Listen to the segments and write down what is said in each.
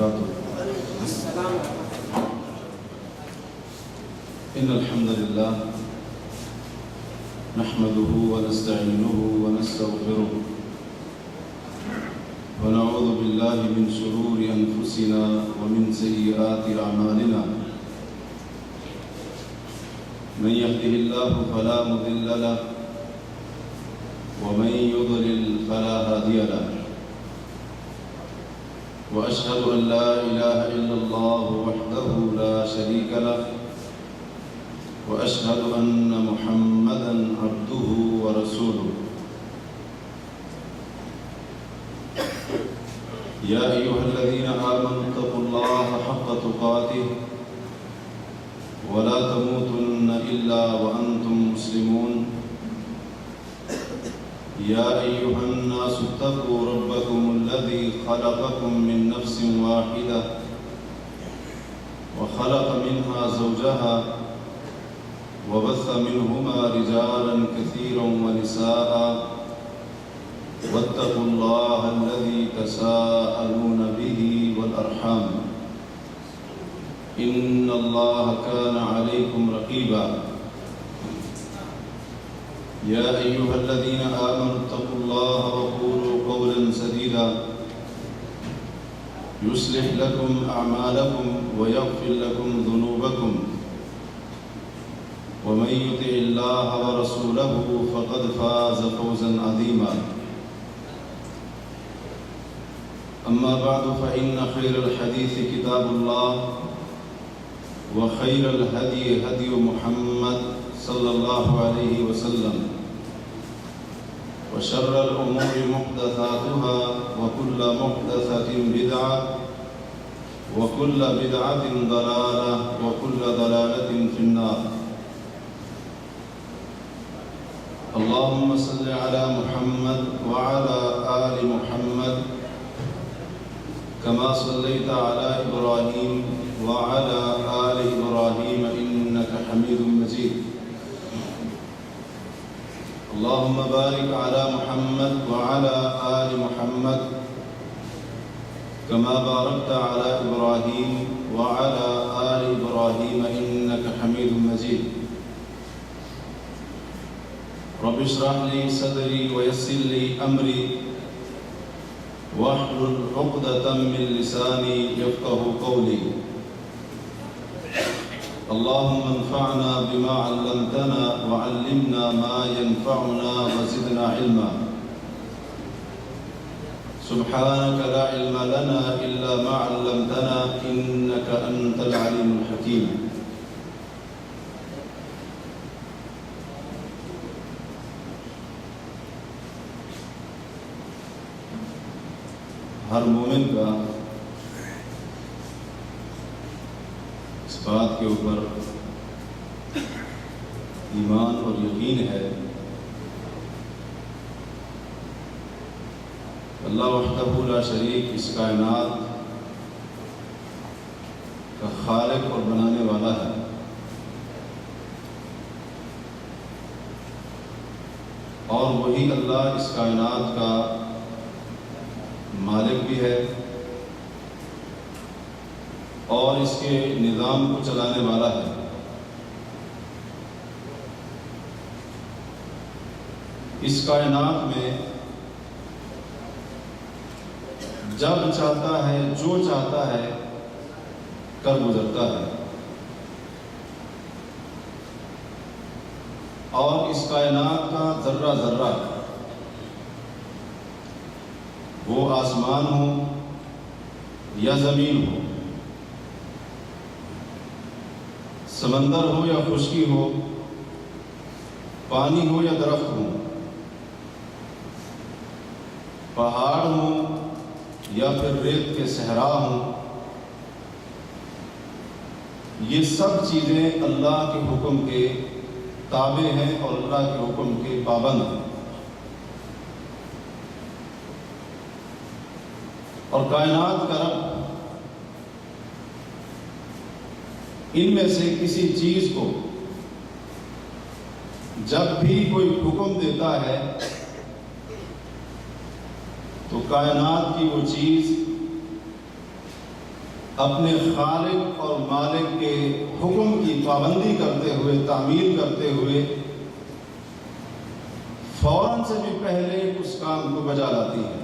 وبركاته. إن الحمد لله نحمده ونستعينه ونستغفره ونعوذ بالله من شرور أنفسنا ومن سيئات أعمالنا. من يهده الله فلا مضل له ومن يضلل فلا هادي له. وأشهد أن لا إله إلا الله وحده لا شريك له وأشهد أن محمدًا عبده ورسوله. يا أيها الذين آمنوا اتقوا الله حق تقاته ولا تموتن إلا وأنتم مسلمون. يا أيها الناس اتقوا ربكم الذي خلقكم من نفس واحدة وخلق منها زوجها وبث منهما رجالا كثيرا ونساء واتقوا الله الذي تساءلون به والأرحام إن الله كان عليكم رقيبا. يا أيها الذين آمنوا اتقوا الله وقولوا قولا سديدا يصلح لكم أعمالكم ويغفر لكم ذنوبكم ومن يطع الله ورسوله فقد فاز فوزا عظيما. أما بعد فإن خير الحديث كتاب الله وخير الهدي هدي محمد صلى الله عليه وسلم وشر الأمور محدثاتها وكل محدثة بدعة وكل بدعة ضلالة وكل ضلالة في النار. اللهم صل على محمد وعلى آل محمد كما صليت على إبراهيم وعلى آل إبراهيم إنك حميد مجيد. اللهم بارك على محمد وعلى آل محمد كما باركت على إبراهيم وعلى آل إبراهيم إنك حميد مجيد. رب اشرح لي صدري ويسر لي أمري واحلل عقدة من لساني يفقه قولي. اللهم انفعنا بما علمتنا وعلمنا ما ينفعنا وزدنا علما. سبحانك لا علم لنا إلا ما علمتنا إنك أنت العليم الحكيم. ہر مومن کا اس بات کے اوپر ایمان اور یقین ہے اللہ وحدہ لا شریک اس کائنات کا خالق اور بنانے والا ہے. اور وہی اللہ اس کائنات کا مالک بھی ہے اور اس کے نظام کو چلانے والا ہے. اس کائنات میں جب چاہتا ہے جو چاہتا ہے کر گزرتا ہے. اور اس کائنات کا ذرہ ذرہ وہ آسمان ہو یا زمین ہو، سمندر ہو یا خشکی ہو، پانی ہو یا درخت ہو، پہاڑ ہو یا پھر ریت کے صحرا ہوں، یہ سب چیزیں اللہ کے حکم کے تابع ہیں اور اللہ کے حکم کے پابند ہیں. اور کائنات کا رب ان میں سے کسی چیز کو جب بھی کوئی حکم دیتا ہے تو کائنات کی وہ چیز اپنے خالق اور مالک کے حکم کی پابندی کرتے ہوئے، تعمیل کرتے ہوئے فوراً سے بھی پہلے اس کام کو بجا لاتی ہے۔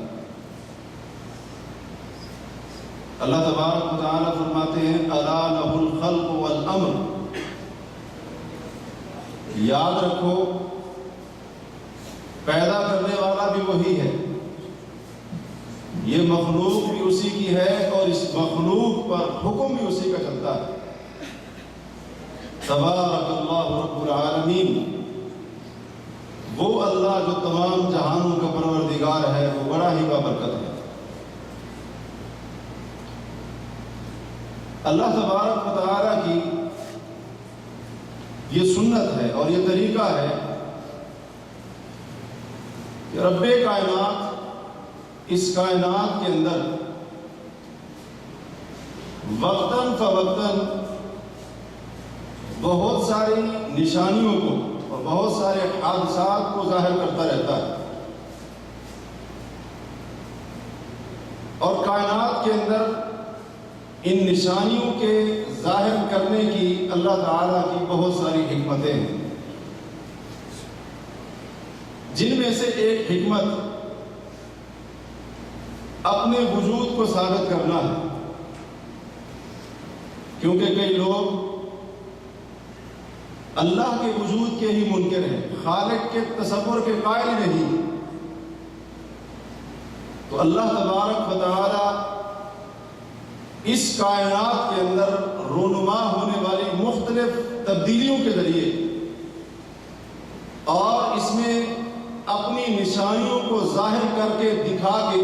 اللہ تبارک و تعالیٰ فرماتے ہیں الا لہ الخلق والامر، یاد رکھو پیدا کرنے والا بھی وہی ہے، یہ مخلوق بھی اسی کی ہے اور اس مخلوق پر حکم بھی اسی کا چلتا ہے۔ تبارک اللہ رب العالمین، وہ اللہ جو تمام جہانوں کا پروردگار ہے، وہ بڑا ہی بابرکت ہے۔ اللہ تبارک و تعالیٰ کی یہ سنت ہے اور یہ طریقہ ہے کہ رب کائنات اس کائنات کے اندر وقتاً فوقتاً بہت ساری نشانیوں کو اور بہت سارے حادثات کو ظاہر کرتا رہتا ہے، اور کائنات کے اندر ان نشانیوں کے ظاہر کرنے کی اللہ تعالیٰ کی بہت ساری حکمتیں ہیں، جن میں سے ایک حکمت اپنے وجود کو ثابت کرنا ہے، کیونکہ کئی لوگ اللہ کے وجود کے ہی منکر ہیں، خالق کے تصور کے قائل نہیں۔ تو اللہ تبارک و تعالی اس کائنات کے اندر رونما ہونے والی مختلف تبدیلیوں کے ذریعے اور اس میں اپنی نشانیوں کو ظاہر کر کے دکھا کے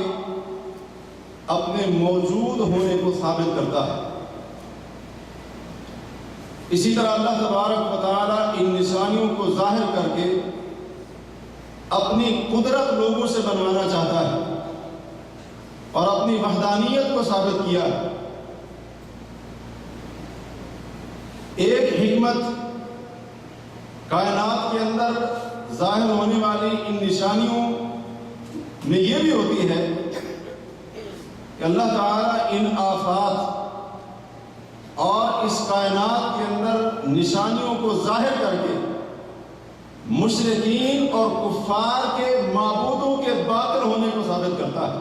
اپنے موجود ہونے کو ثابت کرتا ہے۔ اسی طرح اللہ تبارک و تعالی ان نشانیوں کو ظاہر کر کے اپنی قدرت لوگوں سے بنوانا چاہتا ہے اور اپنی وحدانیت کو ثابت کیا ہے۔ ایک حکمت کائنات کے اندر ظاہر ہونے والی ان نشانیوں میں یہ بھی ہوتی ہے کہ اللہ تعالیٰ ان آفات اور اس کائنات کے اندر نشانیوں کو ظاہر کر کے مشرکین اور کفار کے معبودوں کے باطل ہونے کو ثابت کرتا ہے،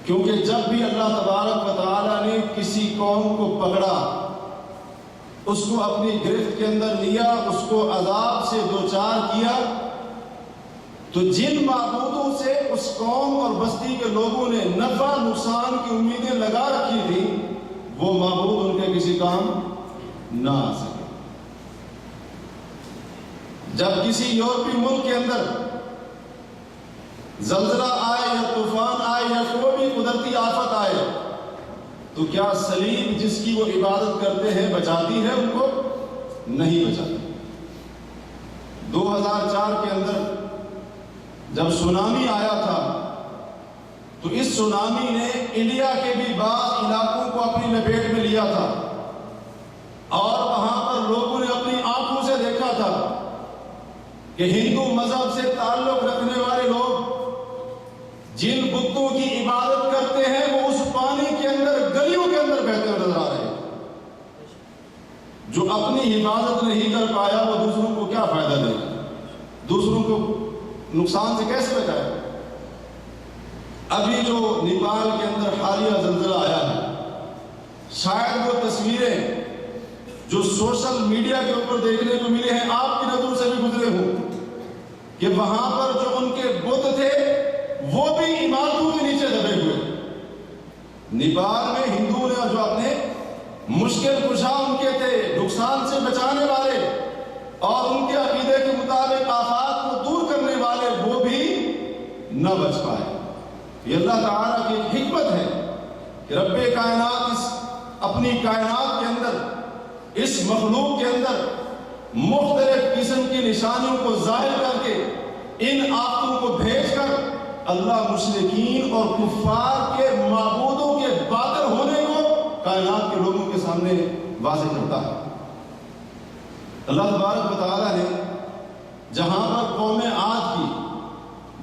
کیونکہ جب بھی اللہ تبارک و تعالیٰ نے کسی قوم کو پکڑا، اس کو اپنی گرفت کے اندر لیا، اس کو عذاب سے دوچار کیا، تو جن معبودوں سے اس قوم اور بستی کے لوگوں نے نفع نقصان کی امیدیں لگا رکھی تھی، وہ معبود ان کے کسی کام نہ آ سکے۔ جب کسی یورپی ملک کے اندر زلزلہ آئے یا طوفان آئے یا کوئی بھی قدرتی آفت آئے، تو کیا صلیب جس کی وہ عبادت کرتے ہیں بچاتی ہے ان کو؟ نہیں بچاتی۔ 2004 کے اندر جب سونامی آیا تھا تو اس سونامی نے انڈیا کے بھی بعض علاقوں کو اپنی لپیٹ میں لیا تھا، اور وہاں پر لوگوں نے اپنی آنکھوں سے دیکھا تھا کہ ہندو مذہب سے تعلق رکھنے والے لوگ جن بتوں کی عبادت کرتے ہیں وہ اس پانی کے اندر گلیوں کے اندر بہتے ہوئے نظر آ رہے ہیں۔ جو اپنی حفاظت نہیں کر پایا وہ دوسروں کو کیا فائدہ دے گا، دوسروں کو نقصان سے کیسے بچائے؟ ابھی جو نیپال کے اندر حالیہ زلزلہ آیا ہے، شاید وہ تصویریں جو سوشل میڈیا کے اوپر دیکھنے کو ملے ہیں آپ کی نظروں سے بھی گزرے ہوں کہ وہاں پر جو ان کے بت تھے وہ بھی عمارتوں کے نیچے دبے ہوئے۔ نیپال میں ہندو نے جو اپنے مشکل کشا ان کے تھے، نقصان سے بچانے والے اور ان کے عقیدے کے مطابق آفات کو دور کرنے والے، وہ بھی نہ بچ پائے۔ یہ اللہ تعالیٰ کی حکمت ہے کہ رب کائنات اس اپنی کائنات کے اندر، اس مخلوق کے اندر مختلف قسم کی نشانیوں کو ظاہر کر کے ان آفتوں کو بھیج کر اللہ مشرکین اور کفار کے معبودوں کے باطل ہونے کو کائنات کے لوگوں کے سامنے واضح کرتا ہے۔ اللہ تبارک و تعالیٰ نے جہاں پر قوم عاد کی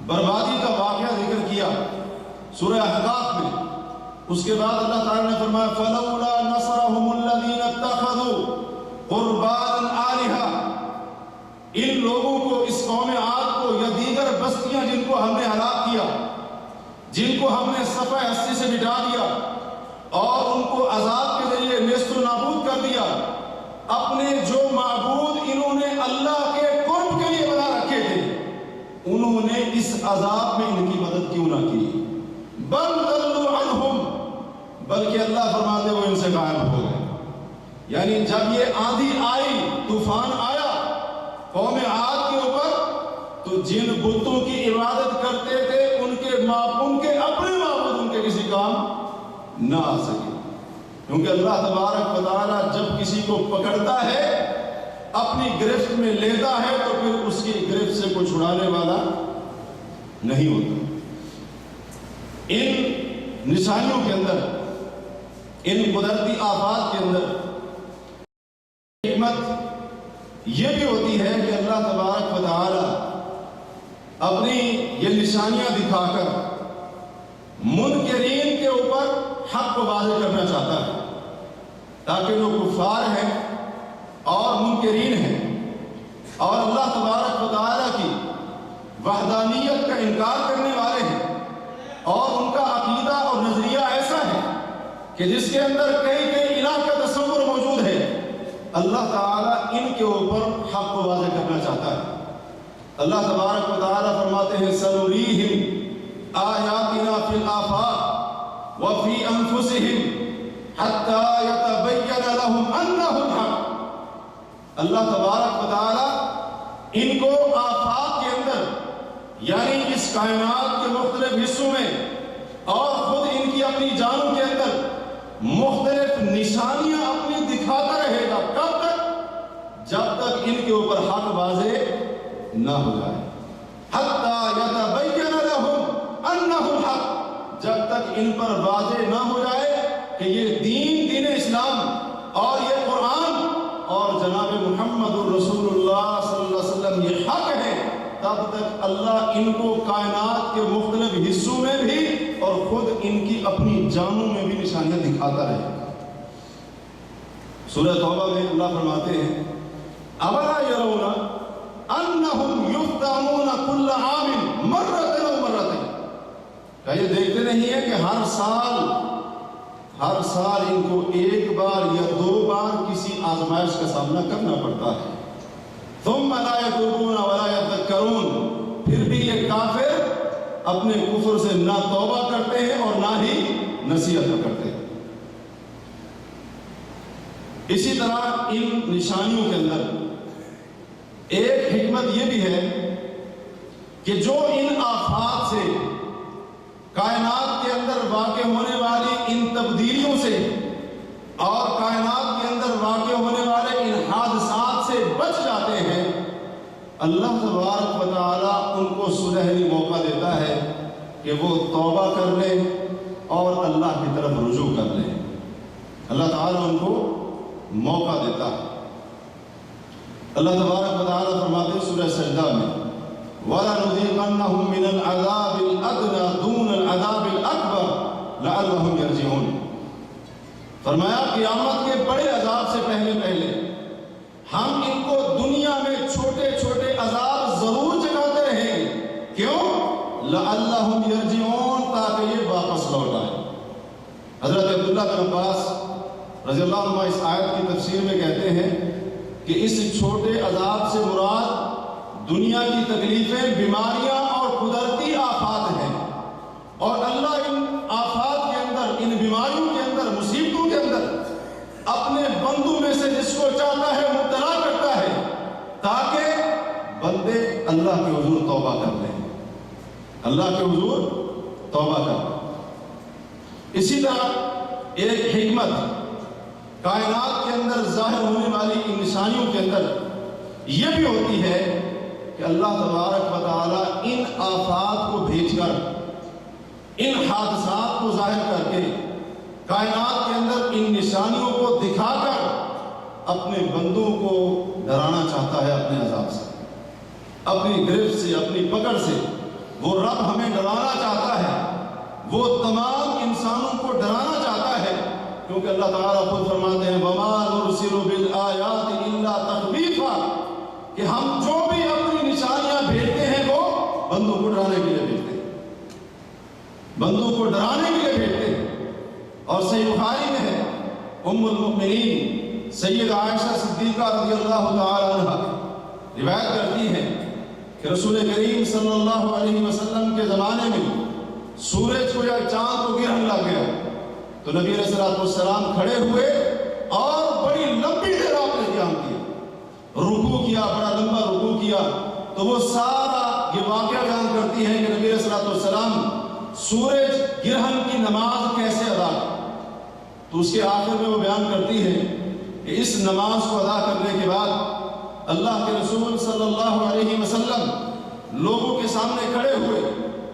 بربادی کا واقعہ ذکر کیا سورہ احقاف میں، اس کے بعد اللہ تعالیٰ نے فرمایا فَلَوْلَا نَصَرَهُمُ الَّذِينَ اتَّخَذُوا قُرْبَانًا آلِهَةً، ان لوگوں کو، اس قوم عاد کو یا دیگر بستیاں جن کو ہم نے ہلاک کیا، جن کو ہم نے صفحہ ہستی سے مٹا دیا اور ان کو عذاب کے ذریعے نیست و نابود کر دیا، اپنے جو معبود انہوں نے اللہ کے قرب کے لیے بنا رکھے تھے، انہوں نے اس عذاب میں ان کی مدد کیوں نہ کی؟ بل ضلوا عنہم، بلکہ اللہ فرماتے وہ ان سے غائب ہو گئے۔ یعنی جب یہ آندھی آئی، طوفان آیا قوم عاد کے اوپر، تو جن بتوں کی عبادت کرتے تھے ان کے اپنے معبود ان کے کسی کام نہ آ سکے، کیونکہ اللہ تبارک و تعالیٰ جب کسی کو پکڑتا ہے، اپنی گرفت میں لیتا ہے، تو پھر اس کی گرفت سے کوئی چھڑانے والا نہیں ہوتا۔ ان نشانیوں کے اندر، ان قدرتی آفات کے اندر حکمت یہ بھی ہوتی ہے کہ اللہ تبارک و تعالی اپنی یہ نشانیاں دکھا کر منکرین کے اوپر حق کو واضح کرنا چاہتا ہے، تاکہ جو کفار ہیں اور منکرین ہیں اور اللہ تبارک و تعالی کی وحدانیت کا انکار کرنے والے ہیں، اور ان کا عقیدہ اور نظریہ ایسا ہے کہ جس کے اندر کئی الہ کا تصور موجود ہے، اللہ تعالیٰ ان کے اوپر حق کو واضح کرنا چاہتا ہے۔ اللہ تبارک و تعالیٰ فرماتے ہیں سَنُرِيهِمْ آیَاتِنَا فِي الْآفَاقِ وَفِي أَنفُسِهِمْ حَتَّى يَتَبَيَّنَ لَهُمْ أَنَّهُ الْحَقُّ۔ اللہ تبارک و تعالیٰ ان کو آفاق کے اندر، یعنی اس کائنات کے مختلف حصوں میں اور خود ان کی اپنی جانوں کے اندر مختلف نشانیاں اپنی دکھاتا رہے گا۔ کب تک؟ جب تک ان کے اوپر حق واضح نہ ہو جائے۔ حَتَّى يَتَبَيَّنَ لَهُمْ أَنَّهُ الْحَقُّ، جب تک ان پر واضح نہ ہو جائے کہ یہ دین اسلام اور یہ قرآن اور جناب محمد الرسول اللہ صلی اللہ علیہ وسلم یہ حق ہے، تب تک اللہ ان کو کائنات کے مختلف حصوں میں بھی اور خود ان کی اپنی جانوں میں بھی نشانیاں دکھاتا رہے گا۔ سورہ توبہ میں اللہ فرماتے ہیں اولا یرون انہم یفتنون کل عام مرۃ و مرتين، کیا یہ دیکھتے نہیں ہیں کہ ہر سال ان کو ایک بار یا دو بار کسی آزمائش کا سامنا کرنا پڑتا ہے۔ ثم لا يتوبون ولا يذكرون، پھر بھی یہ کافر اپنے کفر سے نہ توبہ کرتے ہیں اور نہ ہی نصیحت کرتے ہیں۔ اسی طرح ان نشانیوں کے اندر ایک حکمت یہ بھی ہے کہ جو ان آفات سے، کائنات کے اندر واقع ہونے والی ان تبدیلیوں سے اور کائنات کے اندر واقع ہونے والے ان حادثات سے بچ جاتے ہیں، اللہ تبارک و تعالیٰ ان کو سنہری موقع دیتا ہے کہ وہ توبہ کر لیں اور اللہ کی طرف رجوع کر لیں۔ اللہ تعالیٰ ان کو موقع دیتا ہے۔ اللہ تبارک و تعالیٰ فرماتے ہیں سورہ سجدہ میں وَلَنُذِيقَنَّهُم مِّنَ الْعَذَابِ الْأَدْنَىٰ دُونَ الْعَذَابِ الْأَكْبَرِ لَعَلَّهُمْ يَرْجِعُونَ، فرمایا قیامت کے بڑے عذاب سے پہلے ہم ان کو دنیا میں چھوٹے چھوٹے عذاب ضرور چکاتے رہیں گے۔ کیوں؟ لَعَلَّهُمْ يَرْجِعُونَ، تاکہ یہ واپس لوٹ آئے۔ حضرت عبداللہ بن عباس رضی اللہ عنہ اس آیت کی تفسیر میں کہتے ہیں کہ اس چھوٹے عذاب سے مراد دنیا کی تکلیفیں، بیماریاں اور قدرتی آفات ہیں، اور اللہ ان آفات کے اندر، ان بیماریوں کے اندر، مصیبتوں کے اندر اپنے بندوں میں سے جس کو چاہتا ہے مبتلا کرتا ہے، تاکہ بندے اللہ کے حضور توبہ کر لیں، اللہ کے حضور توبہ کر لیں۔ اسی طرح ایک حکمت کائنات کے اندر ظاہر ہونے والی ان نشانیوں کے اندر یہ بھی ہوتی ہے کہ اللہ تبارک و تعالیٰ ان آفات کو بھیج کر، ان حادثات کو ظاہر کر کے، کائنات کے اندر ان نشانیوں کو دکھا کر اپنے بندوں کو ڈرانا چاہتا ہے اپنے عذاب سے، اپنی گرفت سے، اپنی پکڑ سے۔ وہ رب ہمیں ڈرانا چاہتا ہے، وہ تمام انسانوں کو ڈرانا کیونکہ اللہ تعالیٰ خود فرماتے ہیں وَمَا نُرْسِلُ بِالْآيَاتِ إِلَّا تَخْوِيفًا، کہ ہم جو بھی اپنی نشانیاں بھیجتے ہیں وہ بندوں کو ڈرانے کے لیے بھیجتے ہیں، بندوں کو ڈرانے کے لیے بھیجتے ہیں۔ اور صحیح بخاری میں ہے، ام المؤمنین سید عائشہ صدیقہ رضی اللہ تعالی عنہ روایت کرتی ہے کہ رسول کریم صلی اللہ علیہ وسلم کے زمانے میں سورج کو یا چاند کو گرہن لگ گیا تو نبی علیہ السلام کھڑے ہوئے اور بڑی لمبی دیر آپ نے قیام کیا، رکوع کیا، بڑا لمبا رکوع کیا۔ تو وہ سارا یہ واقعہ بیان کرتی ہے کہ نبی علیہ السلام سورج گرہن کی نماز کیسے ادا کی، تو اس کے آخر میں وہ بیان کرتی ہے کہ اس نماز کو ادا کرنے کے بعد اللہ کے رسول صلی اللہ علیہ وسلم لوگوں کے سامنے کھڑے ہوئے،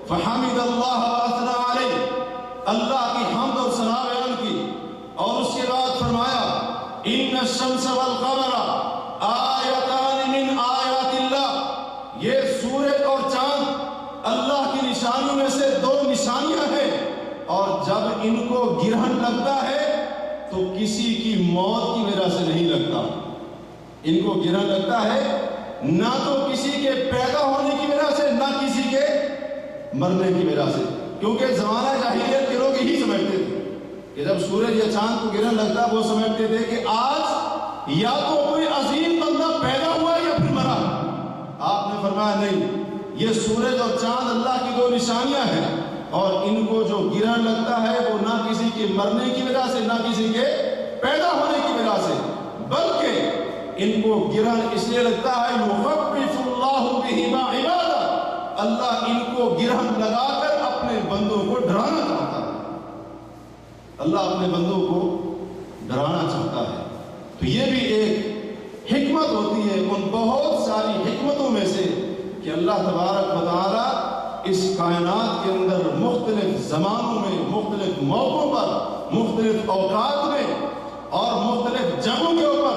فحمد اللہ واثنى علیہ، اللہ کی حمد اور ثنا بیان کی، اور اس کے بعد فرمایا ان الشمس والقمر آیتان من آیات اللہ، یہ سورج اور چاند اللہ کی نشانیوں میں سے دو نشانیاں ہیں، اور جب ان کو گرہن لگتا ہے تو کسی کی موت کی وجہ سے نہیں لگتا، ان کو گرہن لگتا ہے نہ تو کسی کے پیدا ہونے کی وجہ سے نہ کسی کے مرنے کی وجہ سے، کیونکہ زمانہ جاہلیت کے لوگ یہی سمجھتے تھے کہ جب سورج یا چاند کو گرہن لگتا وہ سمجھتے تھے کہ آج یا تو کوئی عظیم بندہ پیدا ہوا یا پھر مرا۔ آپ نے فرمایا نہیں، یہ سورج اور چاند اللہ کی دو نشانیاں ہیں، اور ان کو جو گرہن لگتا ہے وہ نہ کسی کے مرنے کی وجہ سے نہ کسی کے پیدا ہونے کی وجہ سے، بلکہ ان کو گرہن اس لیے لگتا ہے یخوف اللہ بہما عبادہ، اللہ ان کو گرہن لگا کر اپنے بندوں کو ڈرانا چاہتا ہے، اللہ اپنے بندوں کو ڈرانا چاہتا ہے۔ تو یہ بھی ایک حکمت ہوتی ہے ان بہت ساری حکمتوں میں سے کہ اللہ تبارک و تعالی اس کائنات کے اندر مختلف زمانوں میں، مختلف موقعوں پر، مختلف اوقات میں اور مختلف جگہوں کے اوپر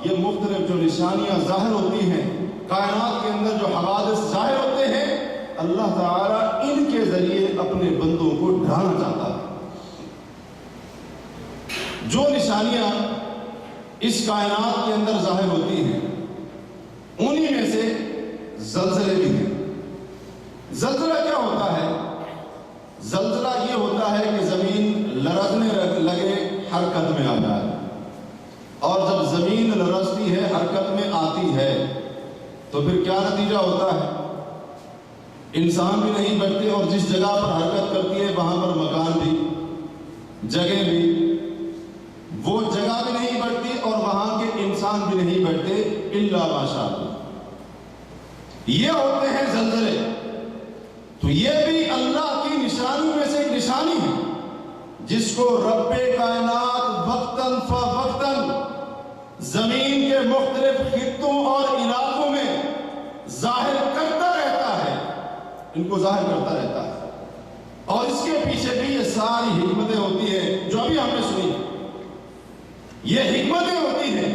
یہ مختلف جو نشانیاں ظاہر ہوتی ہیں، کائنات کے اندر جو حوادث ظاہر ہوتے ہیں، اللہ تعالیٰ ان کے ذریعے اپنے بندوں کو ڈرانا چاہتا ہے۔ جو نشانیاں اس کائنات کے اندر ظاہر ہوتی ہیں انہی میں سے زلزلے بھی ہیں۔ زلزلہ کیا ہوتا ہے؟ زلزلہ یہ ہوتا ہے کہ زمین لرزنے لگے، حرکت میں آ جائے، اور جب زمین لرزتی ہے، حرکت میں آتی ہے، تو پھر کیا نتیجہ ہوتا ہے؟ انسان بھی نہیں بچتے، اور جس جگہ پر حرکت کرتی ہے وہاں پر مکان بھی، جگہ بھی، وہ جگہ بھی نہیں بڑھتی اور وہاں کے انسان بھی نہیں بڑھتے الا ماشاء اللہ۔ یہ ہوتے ہیں زلزلے۔ تو یہ بھی اللہ کی نشانیوں میں سے ایک نشانی ہے جس کو رب کائنات وقتاً فوقتاً زمین کے مختلف خطوں اور علاقوں میں ظاہر کرتا رہتا ہے، ان کو ظاہر کرتا رہتا ہے، اور اس کے پیچھے بھی یہ ساری حکمتیں ہوتی ہیں جو ابھی ہم نے سنی۔ یہ حکمتیں ہوتی ہیں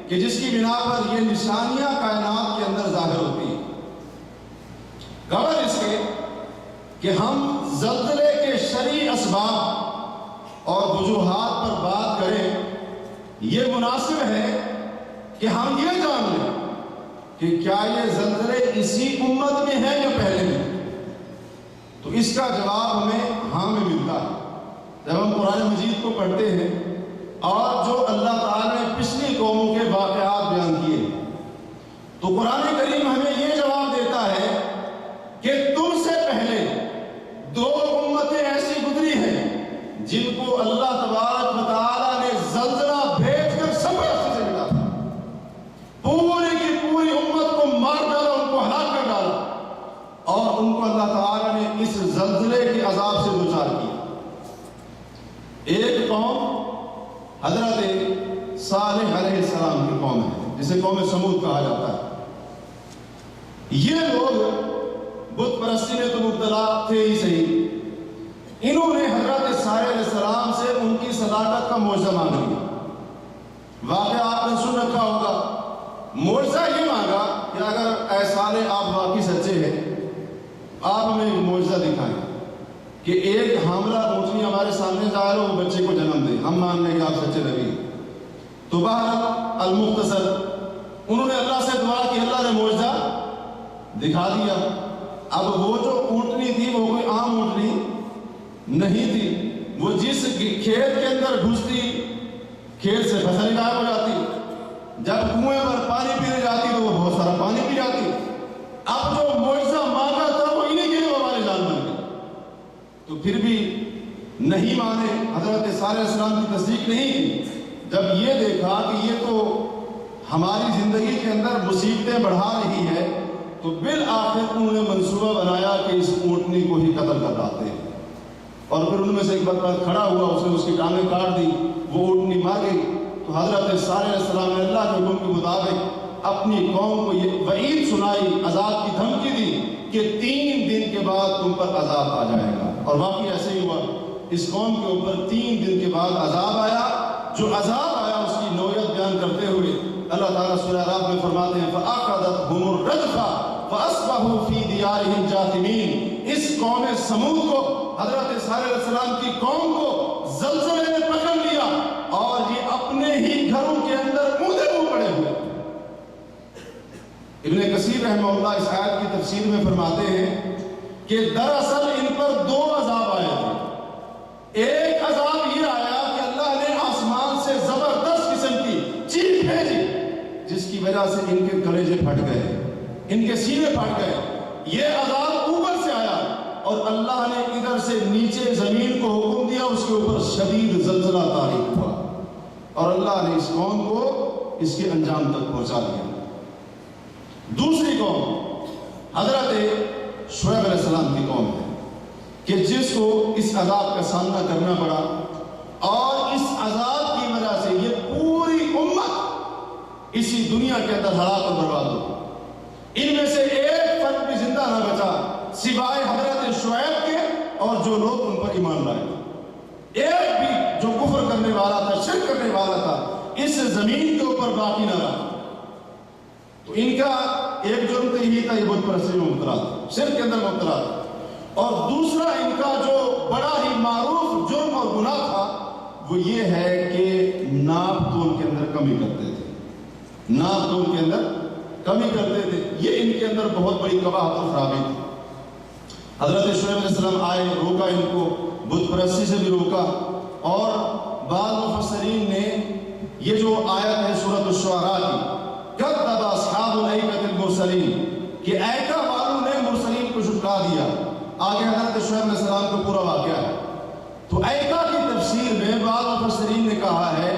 کہ جس کی بنا پر یہ نشانیاں کائنات کے اندر ظاہر ہوتی ہیں۔ غرض اس کے کہ ہم زلزلے کے شرعی اسباب اور وجوہات پر بات کریں، یہ مناسب ہے کہ ہم یہ جان لیں کہ کیا یہ زلزلے اسی امت میں ہیں یا پہلے میں؟ تو اس کا جواب ہمیں ہاں میں ملتا ہے جب ہم قرآن مجید کو پڑھتے ہیں اور جو اللہ تعالیٰ نے پچھلی قوموں کے واقعات بیان کیے، تو قرآن کریم ہمیں یہ جواب دیتا ہے کہ تم سے پہلے دو امتیں ایسی گزری ہیں جن کو اللہ تبارک و تعالیٰ نے زلزلہ بھیج کر سب راستے سے ملا تھا، پوری کی پوری امت کو مار ڈالا، ان کو ہلاک کر ڈالا، اور ان کو اللہ تعالیٰ نے اس زلزلے کے عذاب سے دوچار کیا۔ ایک قوم حضرت صالح علیہ السلام کی قوم ہے جسے قوم سمود کہا جاتا ہے۔ یہ لوگ بت پرستی میں تو مبتلا تھے ہی صحیح، انہوں نے حضرت صالح علیہ السلام سے ان کی صداقت کا معجزہ مانگ لیا۔ واقعہ آپ نے سن رکھا ہوگا، معجزہ یہ مانگا کہ اگر اے صالح آپ واقعی سچے ہیں، آپ ہمیں ایک معجزہ دکھائیں۔ کہ ایک حاملہ اونٹنی ہمارے سامنے ظاہر ہو، وہ بچے کو جنم دے، ہم مان لیں کہ آپ سچے نبی۔ تو بہرحال المختصر انہوں نے اللہ سے دعا کی، اللہ نے معجزہ دکھا دیا۔ اب وہ جو اونٹنی تھی وہ کوئی عام اونٹنی نہیں تھی، وہ جس کھیت کے اندر گھستی کھیت سے فصل غائب ہو جاتی، جب کنویں پر پانی پینے جاتی تو وہ بہت سارا پانی پی جاتی۔ اب جو معجزہ مانگا تھا وہ انہی کے لیے ہمارے جان بن گئی، تو پھر بھی نہیں مانے، حضرت صالح علیہ السلام کی تصدیق نہیں کی۔ جب یہ دیکھا کہ یہ تو ہماری زندگی کے اندر مصیبتیں بڑھا رہی ہے، تو بالآخر انہوں نے منصوبہ بنایا کہ اس اونٹنی کو ہی قتل کر ڈالتے ہیں۔ اور پھر ان میں سے ایک بندہ کھڑا ہوا، اس نے اس کی ٹانگیں کاٹ دی، وہ اونٹنی مر گئی۔ تو حضرت صالح علیہ السلام نے اللہ کے حکم کے مطابق اپنی قوم کو یہ وعید سنائی، عذاب کی دھمکی دی کہ 3 دن کے بعد تم پر عذاب آ جائے گا۔ اور واقعی ایسے ہی ہوا، اس قوم کے اوپر 3 دن کے بعد عذاب آیا۔ جو عذاب آیا اس کی نوعیت بیان کرتے ہوئے اللہ تعالیٰ سورہ اعراف میں فرماتے ہیں فَأَخَذَتْهُمُ الرَّجْفَةُ فَأَصْبَحُوا فِي دِيَارِهِمْ جَاثِمِينَ۔ اس قوم سمود کو، حضرت صالح علیہ السلام کی قوم کو زلزلے نے پکڑ لیا اور یہ اپنے ہی گھروں کے اندر اونھے منہ پڑے ہوئے۔ ابن کثیر رحمہ اللہ اس آیت کی تفسیر میں فرماتے ہیں کہ دراصل ان پر 2 عذاب آئے تھے۔ ایک عذاب یہ آیا کہ اللہ نے آسمان سے زبردست قسم کی چیخ بھیجی، جس کی وجہ سے ان کے کلیجے پھٹ گئے، ان کے سینے پھٹ گئے۔ یہ عذاب اوپر سے آیا اور اللہ نے ادھر سے نیچے زمین کو حکم دیا، اس کے اوپر شدید زلزلہ طاری ہوا اور اللہ نے اس قوم کو اس کے انجام تک پہنچا دیا۔ دوسری قوم حضرت شعیب علیہ السلام کی قوم ہے کہ جس کو اس عذاب کا سامنا کرنا پڑا، اور اس عذاب کی وجہ سے یہ پوری امت اسی دنیا کے اندر ہلاک اور برباد ہو۔ ان میں سے ایک فرد بھی زندہ نہ بچا سوائے حضرت شعیب کے اور جو لوگ ان پر ایمان لائے۔ ایک بھی جو کفر کرنے والا تھا، شرک کرنے والا تھا، اس زمین کے اوپر باقی نہ رہا۔ تو ان کا ایک جرم تو یہی تھا، یہ بت پرستی میں مبتلا تھا، شرک کے اندر مبتلا تھا۔ اور دوسرا ان کا جو بڑا ہی معروف جرم اور گناہ تھا وہ یہ ہے کہ ناپ تول کے اندر کمی کرتے تھے، ناپ تول کے اندر کمی کرتے تھے۔ یہ ان کے اندر بہت بڑی قباحت اور خرابی تھی۔ حضرت شعیب علیہ السلام آئے، روکا ان کو، بت پرستی سے بھی روکا۔ اور بعض مفسرین نے یہ جو آیت ہے سورۃ الشعراء کی، کذب اصحاب الایکۃ المرسلین، کہ ایکا والوں نے مرسلین کو جھٹلا دیا۔ آگے حضرت شعیب علیہ السلام کو پورا واقعہ ہے۔ تو ایکا کی تفسیر میں بعض مفسرین نے کہا ہے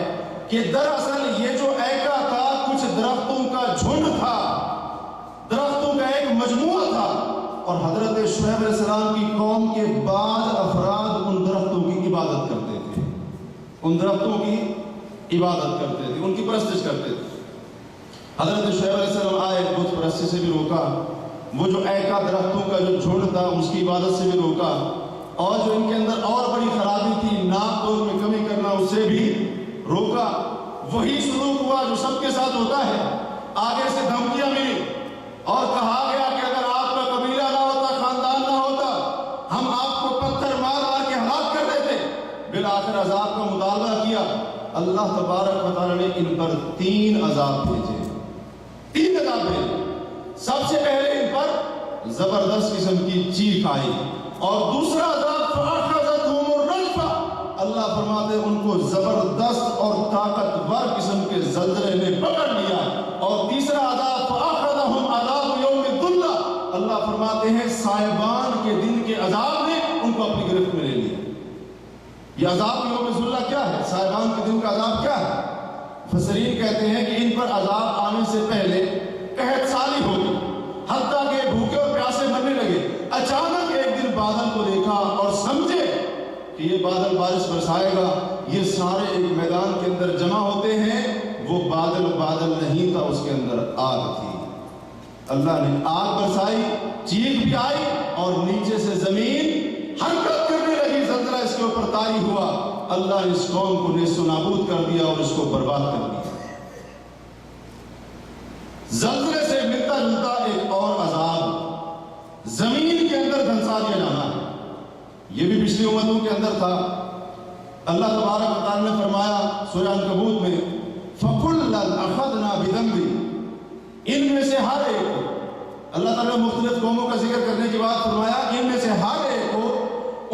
کہ دراصل یہ جو ایکا تھا کچھ درختوں کا جھنڈ تھا، درختوں کا ایک مجموعہ تھا، اور حضرت شعیب علیہ السلام کی قوم کے بعض افراد ان درختوں کی عبادت کرتے تھے، ان درختوں کی عبادت کرتے تھے، ان کی پرستش کرتے تھے۔ حضرت شعیب علیہ السلام آئے، بت پرستی سے بھی روکا، وہ جو ایکا درختوں کا جو جھنڈ تھا اس کی عبادت سے بھی روکا، اور جو ان کے اندر اور بڑی خرابی تھی ناپ تول میں کمی کرنا، اس سے بھی روکا۔ وہی سلوک ہوا جو سب کے ساتھ ہوتا ہے۔ آگے سے دھمکیاں ملی اور کہا گیا کہ اگر آپ کا قبیلہ نہ ہوتا، خاندان نہ ہوتا، ہم آپ کو پتھر مار مار کے ہلاک کر دیتے۔ بالآخر عذاب کا مطالبہ کیا، اللہ تبارک و تعالیٰ نے ان پر 3 عذاب بھیجے، 3 عذاب بھیجے۔ سب سے پہلے ان پر زبردست قسم کی چیخ آئی، اور دوسرا عذاب فَأَخَذَتْهُمُ الرَّجْفَةُ، اللہ فرماتے ان کو زبردست اور طاقتور قسم کے زلزلے نے پکڑ لیا۔ اور تیسرا عذاب فَأَخَذَهُمْ عَذَابُ يَوْمِ الظُّلَّةِ، اللہ فرماتے ہیں سائبان کے دن کے عذاب نے ان کو اپنی گرفت میں لے لیا۔ یہ عذاب یوم الظلہ کیا ہے؟ سائبان کے دن کا عذاب کیا ہے؟ مفسرین کہتے ہیں کہ ان پر عذاب آنے سے پہلے قحط سالی ہوگی، حتیٰ کہ بھوکے اور پیاسے مرنے لگے۔ اچانک ایک دن بادل کو دیکھا اور سمجھے کہ یہ بادل بارش برسائے گا، یہ سارے ایک میدان کے اندر جمع ہوتے ہیں۔ وہ بادل بادل نہیں تھا، اس کے اندر آگ تھی۔ اللہ نے آگ برسائی، چیخ بھی آئی، اور نیچے سے زمین حرکت کرنے لگی، زلزلہ اس کے اوپر طاری ہوا۔ اللہ نے اس قوم کو نیست و نابود کر دیا اور اس کو برباد کر دیا۔ زلزلے سے ملتا جلتا ایک اور عذاب زمین کے اندر دھنسا دیا جانا ہے، یہ بھی پچھلی امتوں کے اندر تھا. اللہ تبارک و تعالیٰ نے فرمایا سورہ عنکبوت میں فَكُلًّا أَخَذْنَا بِذَنبِهِ، ان میں سے ہر ایک کو، اللہ تعالیٰ نے مختلف قوموں کا ذکر کرنے کے بعد فرمایا ان میں سے ہر ایک کو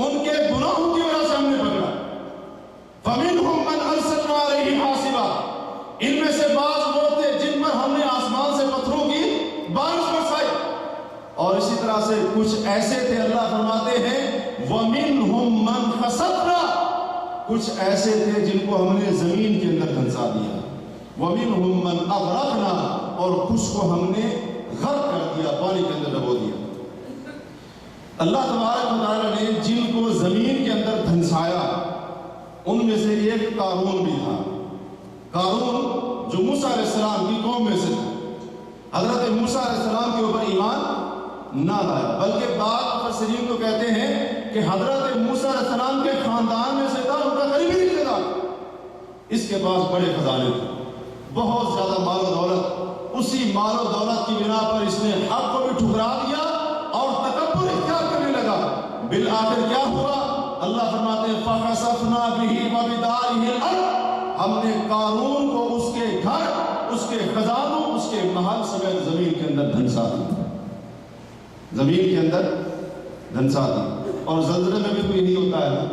ان کے گناہوں کی وجہ سے ہم نے پکڑا. فَمِنْهُمْ مَنْ أَرْسَلْنَا عَلَيْهِ حَاصِبًا، ان میں سے بعض وہ تھے جن پر ہم نے آسمان سے پتھروں کی بارش برسائی. اور اسی طرح سے کچھ ایسے تھے اللہ فرماتے ہیں وَمِنْهُمْ مَنْ خَسَفْنَا، کچھ ایسے تھے جن کو ہم نے زمین کے اندر دھنسا دیا. وَمِنْهُمْ مَنْ أَغْرَقْنَا، اور کچھ کو ہم نے غرق کر دیا، پانی کے اندر ڈبو دیا. اللہ تبارک و تعالیٰ نے جن کو زمین کے اندر دھنسایا ان میں سے ایک قارون بھی تھا. قارون جو موسیٰ علیہ السلام کی قوم میں سے تھا، حضرت موسیٰ علیہ السلام کے اوپر ایمان نہ لایا، بلکہ بعض مفسرین کو کہتے ہیں کہ حضرت موسیٰ علیہ السلام کے خاندان میں سے تھا، ان کا قریبی رشتہ دار. اس کے پاس بڑے خزانے تھے، بہت زیادہ مال و دولت. اسی مال و دولت کی بنا پر اس نے حق کو بھی ٹھکرا دیا اور تکبر اختیار کرنے لگا. بالآخر کیا ہوا؟ اللہ فرماتے ہیں فَخَسَفْنَا بِهِ وَبِدَارِهِ الْأَرْضَ، ہم نے قارون کو اس کے گھر، اس کے خزانوں، اس کے محل سمیت زمین کے اندر دھنسا دیا. زمین کے اندر دھنسا دی. اور زلزلے میں بھی تو یہی ہوتا ہے نا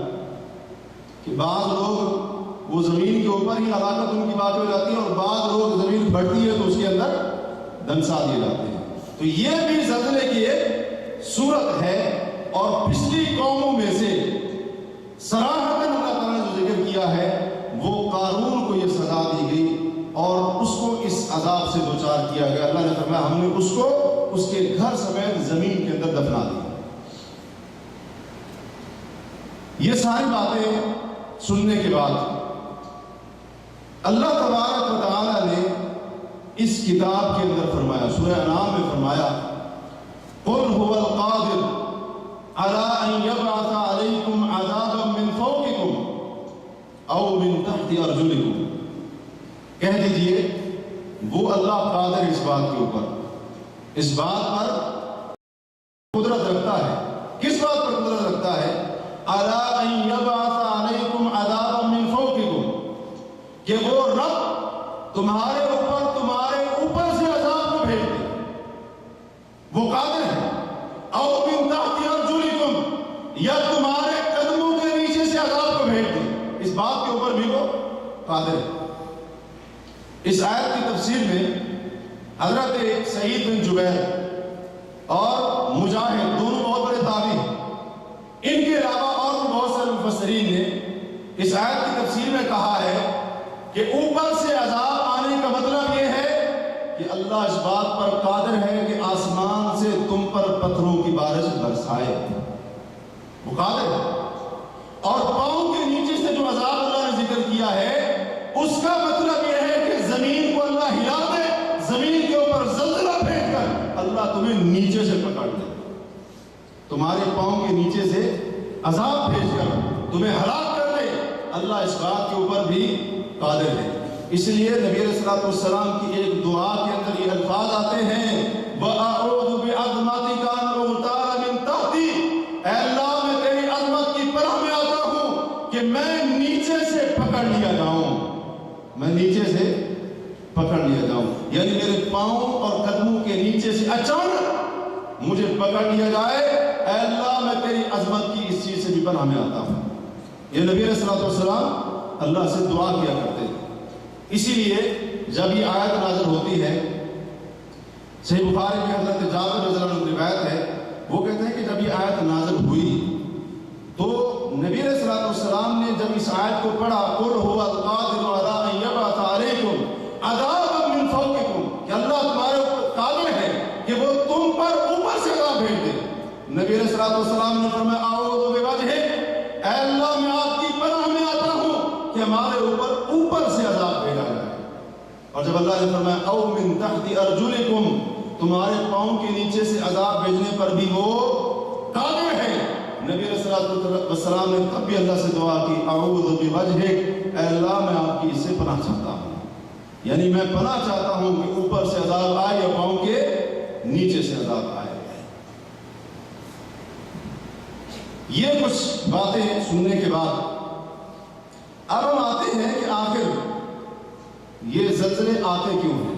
کہ بعض لوگ وہ زمین کے اوپر ہی ہلاکت ان کی بات ہو جاتی ہے، اور بعض لوگ زمین بڑھتی ہے تو اس کے اندر دھنسا دیے جاتے ہیں. تو یہ بھی زلزلے کی ایک صورت ہے. اور پچھلی قوموں میں سے صراحتاً اللہ تعالیٰ نے جو ذکر کیا ہے وہ قارون کو یہ سزا دی گئی اور اس کو اس عذاب سے دوچار کیا گیا. اللہ نے فرمایا ہم نے اس کو اس کے گھر سمیت زمین کے اندر دفنا دیا. یہ ساری باتیں سننے کے بعد اللہ تبارک و تعالیٰ نے اس کتاب کے اندر فرمایا، سورہ انعام میں فرمایا قُلْ هُوَ الْقَادِرُ عَلَىٰ أَن يَبْعَثَ عَلَيْكُمْ عَذَابًا مِّن فَوْقِكُمْ أَوْ مِن تَحْتِ أَرْجُلِكُمْ، کہہ دیجئے وہ اللہ قادر ہے اس بات کے اوپر، اس بات پر قدرت رکھتا ہے. کس بات پر قدرت رکھتا ہے؟ عَلَىٰ أَن يَبْعَثَ عَلَيْكُمْ عَذَابًا مِّن فَوْقِكُمْ، کہ وہ رب تمہارے اوپر سے عذاب کو بھیج دے. وہ قادر ہے. اَوْ مِن تَحْتِ أَرْجُلِكُمْ، یا تمہارے قدموں کے نیچے سے عذاب کو بھیج دے. اس بات کے اوپر بھی وہ قادر ہے. اس آیت کی تفسیر میں حضرت سعید بن جبیر اور مجاہد دونوں بہت بڑے تابعی ہیں، ان کے علاوہ اور بھی بہت سارے مفسرین نے اس آیت کی تفسیر میں کہا ہے کہ اوپر سے عذاب آنے کا مطلب یہ ہے کہ اللہ اس بات پر قادر ہے کہ آسمان سے تم پر پتھروں کی بارش برسائے. وہ قادر ہے. اور پاؤں کے نیچے سے جو عذاب اللہ نے ذکر کیا ہے اس کا مطلب یہ ہے کہ زمین کو اللہ ہلا دے، زمین کے اوپر زلزلہ بھیج کر اللہ تمہیں نیچے سے پکڑ دے، تمہارے پاؤں کے نیچے سے عذاب بھیج کر تمہیں ہلاک کر دے. اللہ اس بات کے اوپر بھی قادر ہے. اس لیے نبی علیہ الصلوۃ والسلام کی ایک دعا کے اندر یہ الفاظ آتے ہیں وَأَعُوذُ بِعَظْمَتِكَ أَنْ أُغْتَالَ مِن تَحْتِي، اے اللہ میں تیری عظمت کی پناہ میں آتا ہوں کہ میں نیچے سے پکڑ لیا جاؤں، میں نیچے سے پکڑ لیا جاؤں. یعنی میرے پاؤں اور قدموں کے نیچے سے اچانک مجھے پکڑ لیا جائے. اے اللہ میں تیری عظمت کی اس چیز سے بھی پناہ میں آتا ہوں. یہ نبی علیہ الصلوۃ والسلام اللہ سے دعا کیا کرتے تھے. اسی لیے جب یہ آیت نازل ہوتی ہے، صحیح بخاری میں حضرت جابر رضی اللہ عنہ روایت ہے، وہ کہتے ہیں کہ جب یہ آیت نازل ہوئی تو نبی علیہ الصلوۃ والسلام نے جب اس آیت کو پڑھا قُلْ هُوَ الْقَادِرُ عَلَىٰ أَن يَبْعَثَ عَلَيْكُمْ عَذَابًا مِّن فَوْقِكُمْ، کہ اللہ تمہارے اوپر قادر ہے کہ وہ تم پر اوپر سے عذاب بھیج دے. نبی علیہ الصلوۃ والسلام نے فرمایا اعوذ بوجہک، اے اللہ میں آپ کی پناہ میں آتا ہوں کہ ہمارے اوپر سے عذاب بھیجا جائے. اور جب اللہ نے فرمایا او من تحت ارجلکم، تمہارے پاؤں کے نیچے سے عذاب بھیجنے پر بھی وہ قادر ہے. نبی علیہ الصلوۃ والسلام نے تب بھی اللہ سے دعا کی اعوذ بوجہک، اے اللہ میں آپ کی اس سے پناہ چاہتا ہوں، یعنی میں پناہ چاہتا ہوں کہ اوپر سے عذاب آئے یا پاؤں کے نیچے سے عذاب آئے. یہ کچھ باتیں سننے کے بعد اب ہم آتے ہیں کہ آخر یہ زلزلے آتے کیوں ہیں،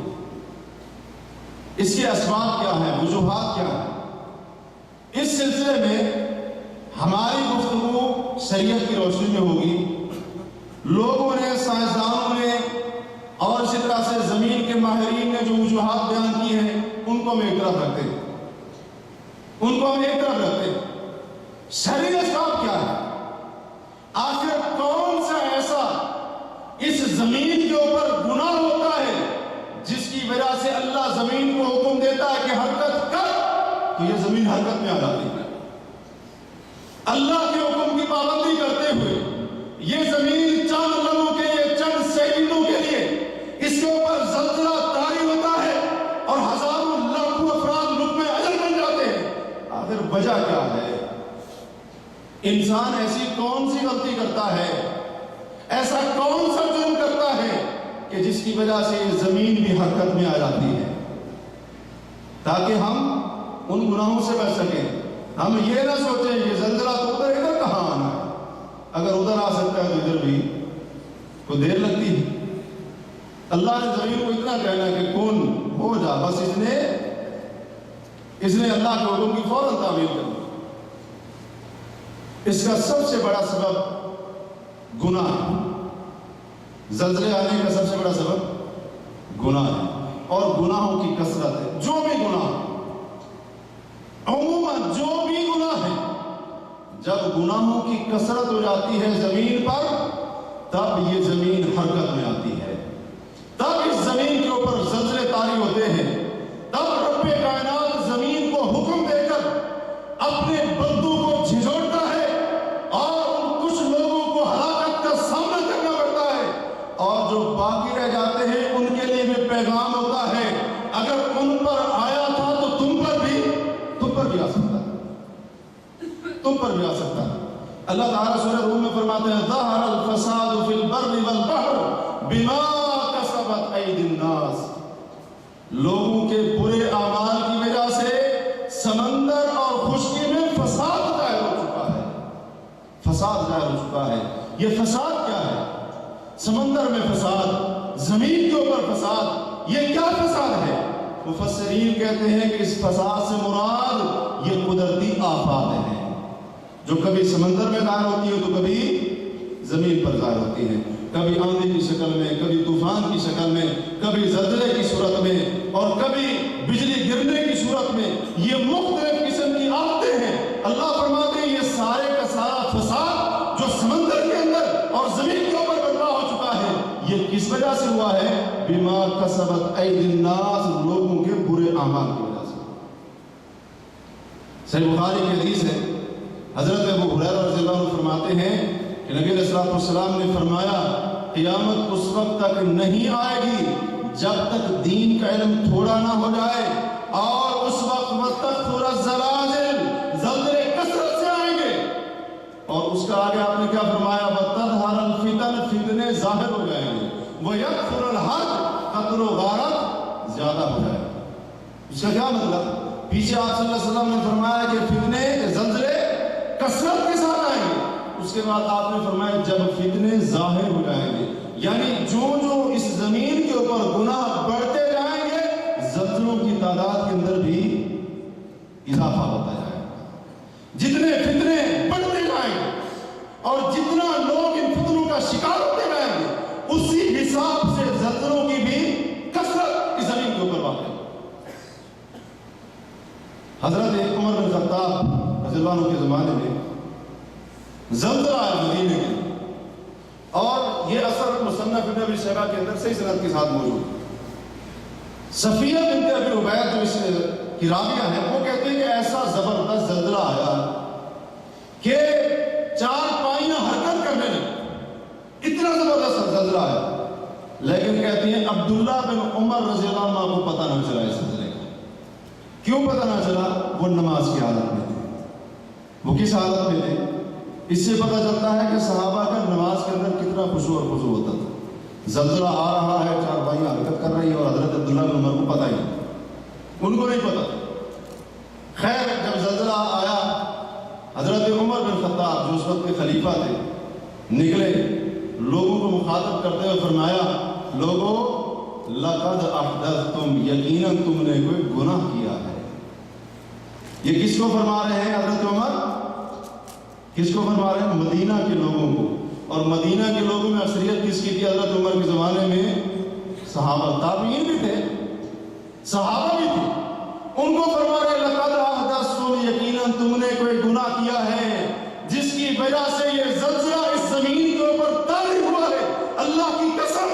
اس کے اسباب کیا ہیں، وجوہات کیا ہیں۔ اس سلسلے میں ہماری گفتگو شریعت کی روشنی میں ہوگی۔ لوگوں نے، سائنسدانوں نے اور اسی طرح سے زمین کے ماہرین نے جو وجوہات بیان کی ہیں ان کو ہم ایک طرف رکھتے ہیں، شرعی اسباب کیا ہے، آخر کون سا ایسا اس زمین کے اوپر گناہ ہوتا ہے جس کی وجہ سے اللہ زمین کو حکم دیتا ہے کہ حرکت کر، تو یہ زمین حرکت میں آ جاتی ہے۔ اللہ کے حکم کی پابندی کرتے ہوئے یہ زمین چند لمحوں کے لیے، چند سیکنڈوں کے لیے اس کے اوپر زلزلہ طاری ہوتا ہے اور ہزاروں لاکھوں افراد لقمہ اجل بن جاتے ہیں۔ آخر وجہ کیا ہے؟ انسان ایسی کون سی غلطی کرتا ہے، ایسا کون سا جرم کرتا ہے کہ جس کی وجہ سے یہ زمین بھی حرکت میں آ جاتی ہے، تاکہ ہم ان گناہوں سے بچ سکیں۔ ہم یہ نہ سوچیں کہ زلزلہ تو ادھر کہاں آنا ہے، اگر ادھر آ سکتا ہے تو ادھر بھی کوئی دیر لگتی ہے۔ اللہ نے زمین کو اتنا کہنا ہے کہ کون ہو جا، بس اس نے اللہ کے حکم کی فوراً تعمیل کر دی۔ اس کا سب سے بڑا سبب گناہ ہے، زلزلے آنے کا سب سے بڑا سبب گناہ ہے، اور گناہوں کی کثرت ہے۔ جو بھی گناہ، عموماً جو بھی گناہ ہے، جب گناہوں کی کثرت ہو جاتی ہے زمین پر، تب یہ زمین حرکت میں آتی ہے، تب اس زمین کے اوپر زلزلے طاری ہوتے ہیں، تب رب کائنات زمین کو حکم دے کر اپنے بندوں کو جھنجھوڑتا ہے اور کچھ لوگوں کو ہلاکت کا سامنا کرنا پڑتا ہے، اور جو باقی رہ جاتے ہیں ان کے لیے بھی پیغام ہوتا ہے اگر ان پر آیا تھا تو تم پر بھی آ سکتا ہے، تم پر بھی آ سکتا ہے۔ اللہ تعالیٰ سورہ روم میں فرماتے ہیں ظہر الفساد فی البر والبحر بما کسبت ایدی الناس، لوگوں کے برے اعمال کی وجہ سے سمندر اور خشکی میں فساد ظاہر ہو چکا ہے، فساد ظاہر ہو چکا ہے۔ یہ فساد کیا ہے؟ سمندر میں فساد، زمین کے اوپر فساد، یہ کیا فساد ہے؟ مفسرین کہتے ہیں کہ اس فساد سے مراد یہ قدرتی آفات ہیں جو کبھی سمندر میں ظاہر ہوتی ہے تو کبھی زمین پر ظاہر ہوتی ہے، کبھی آندھی کی شکل میں، کبھی طوفان کی شکل میں، کبھی زلزلے کی صورت میں، اور کبھی بجلی گرنے کی صورت میں۔ یہ مختلف قسم کی آفتیں ہیں۔ اللہ فرماتے ہیں یہ سارے کا سارا فساد جو سمندر کے اندر اور زمین کے اوپر برپا ہو چکا ہے، یہ کس وجہ سے ہوا ہے؟ بما کسبت ایدی الناس، لوگوں کے برے اعمال کی وجہ سے۔ صحیح بخاری کی حدیث ہے، حضرت ابو ہریرہ رضی اللہ عنہ فرماتے ہیں کہ نبی علیہ السلام نے فرمایا قیامت اس وقت تک نہیں آئے گی جب تک دین کا علم تھوڑا نہ ہو جائے، اور اس وقت تک تھوڑا زلزلے کثرت سے آئیں گے، اور اس کا آگے آپ نے کیا فرمایا؟ وَتَظْهَرَ الْفِتَنُ، فتنے ظاہر ہو جائیں گے، وَيَكْثُرُ الْحَرْجُ، قتل و غارت زیادہ ہو جائے گا۔ اس کا کیا مطلب؟ پیچھے آپ صلی اللہ علیہ وسلم نے فرمایا کہ فتنے، زلزلے کثرت کے ساتھ آئیں گے، اس کے بعد آپ نے فرمایا جب فتنے ظاہر ہو جائیں گے، یعنی جو اس زمین کے اوپر گناہ بڑھتے جائیں گے، زلزلوں کی تعداد کے اندر بھی اضافہ ہوتا جائے گا۔ جتنے فتنے بڑھتے جائیں گے اور جتنا لوگ ان فتنوں کا شکار ہوتے جائیں گے، اسی حساب سے زلزلوں کی بھی کثرت اس زمین کے اوپر واقع ہے۔ حضرت عمر بن خطاب رضی اللہ عنہ کے زمانے میں زلزلہ آیا مدینے کے، اور یہ اثر مصنف ابن ابی شیبہ کے اندر صحیح سند کے ساتھ موجود ہے۔ صفیہ بنت ابی عبید جو اس کی راویہ ہے، وہ کہتے ہیں کہ ایسا زبردست زلزلہ آیا کہ چار پائیاں حرکت کرنے لگی، اتنا زبردست زلزلہ آیا، لیکن کہتے ہیں عبداللہ بن عمر رضی اللہ عنہ کو پتہ نہ چلا اس زلزلے کا۔ کیوں پتہ نہ چلا؟ وہ نماز کی حالت میں تھے۔ وہ کس حالت میں تھے؟ اس سے پتہ چلتا ہے کہ صحابہ کا نماز کے اندر کتنا خشوع اور خضوع ہوتا تھا۔ زلزلہ آ رہا ہے، چار بھائیاں حرکت کر رہی ہیں، اور حضرت عبداللہ بن عمر کو پتہ ہی نہیں، ان کو نہیں پتہ۔ خیر جب زلزلہ آیا، حضرت عمر بن خطاب جو اس وقت کے خلیفہ تھے نکلے، لوگوں کو مخاطب کرتے ہوئے فرمایا، لوگوں لقد احدثتم، یقیناً تم نے کوئی گناہ کیا ہے۔ یہ کس کو فرما رہے ہیں حضرت عمر؟ کس کو فرما رہے ہیں؟ مدینہ کے لوگوں کو۔ اور مدینہ کے لوگوں میں اکثریت کس کی تھی حضرت عمر کے زمانے میں؟ صحابہ، تابعین بھی تھے، صحابہ بھی تھے، ان کو فرما رہے لقد احدثتم، یقیناً تم نے کوئی گناہ کیا ہے جس کی وجہ سے یہ زلزلہ اس زمین کے اوپر طاری ہوا ہے۔ اللہ کی قسم،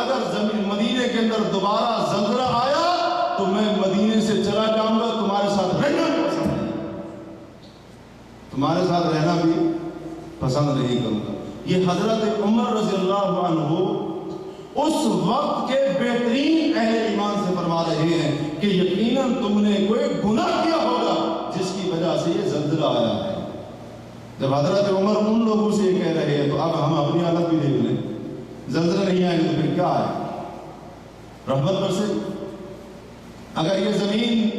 اگر زمین مدینے کے اندر دوبارہ زلزلہ آیا تو میں مدینے سے چلا جاؤں گا، تمہارے ساتھ رہنا بھی پسند نہیں، تمہارے ساتھ رہنا بھی پسند نہیں کروں گا۔ یہ حضرت عمر رضی اللہ عنہ اس وقت کے بہترین اہل ایمان سے فرما رہے ہیں کہ یقیناً تم نے کوئی گناہ کیا ہوگا جس کی وجہ سے یہ زلزلہ آیا ہے۔ جب حضرت عمر ان لوگوں سے یہ کہہ رہے ہیں تو اب ہم اپنی حالت بھی دیکھ لیں، زلزلہ نہیں آئے تو پھر کیا آئے؟ رحمت برسے۔ اگر یہ زمین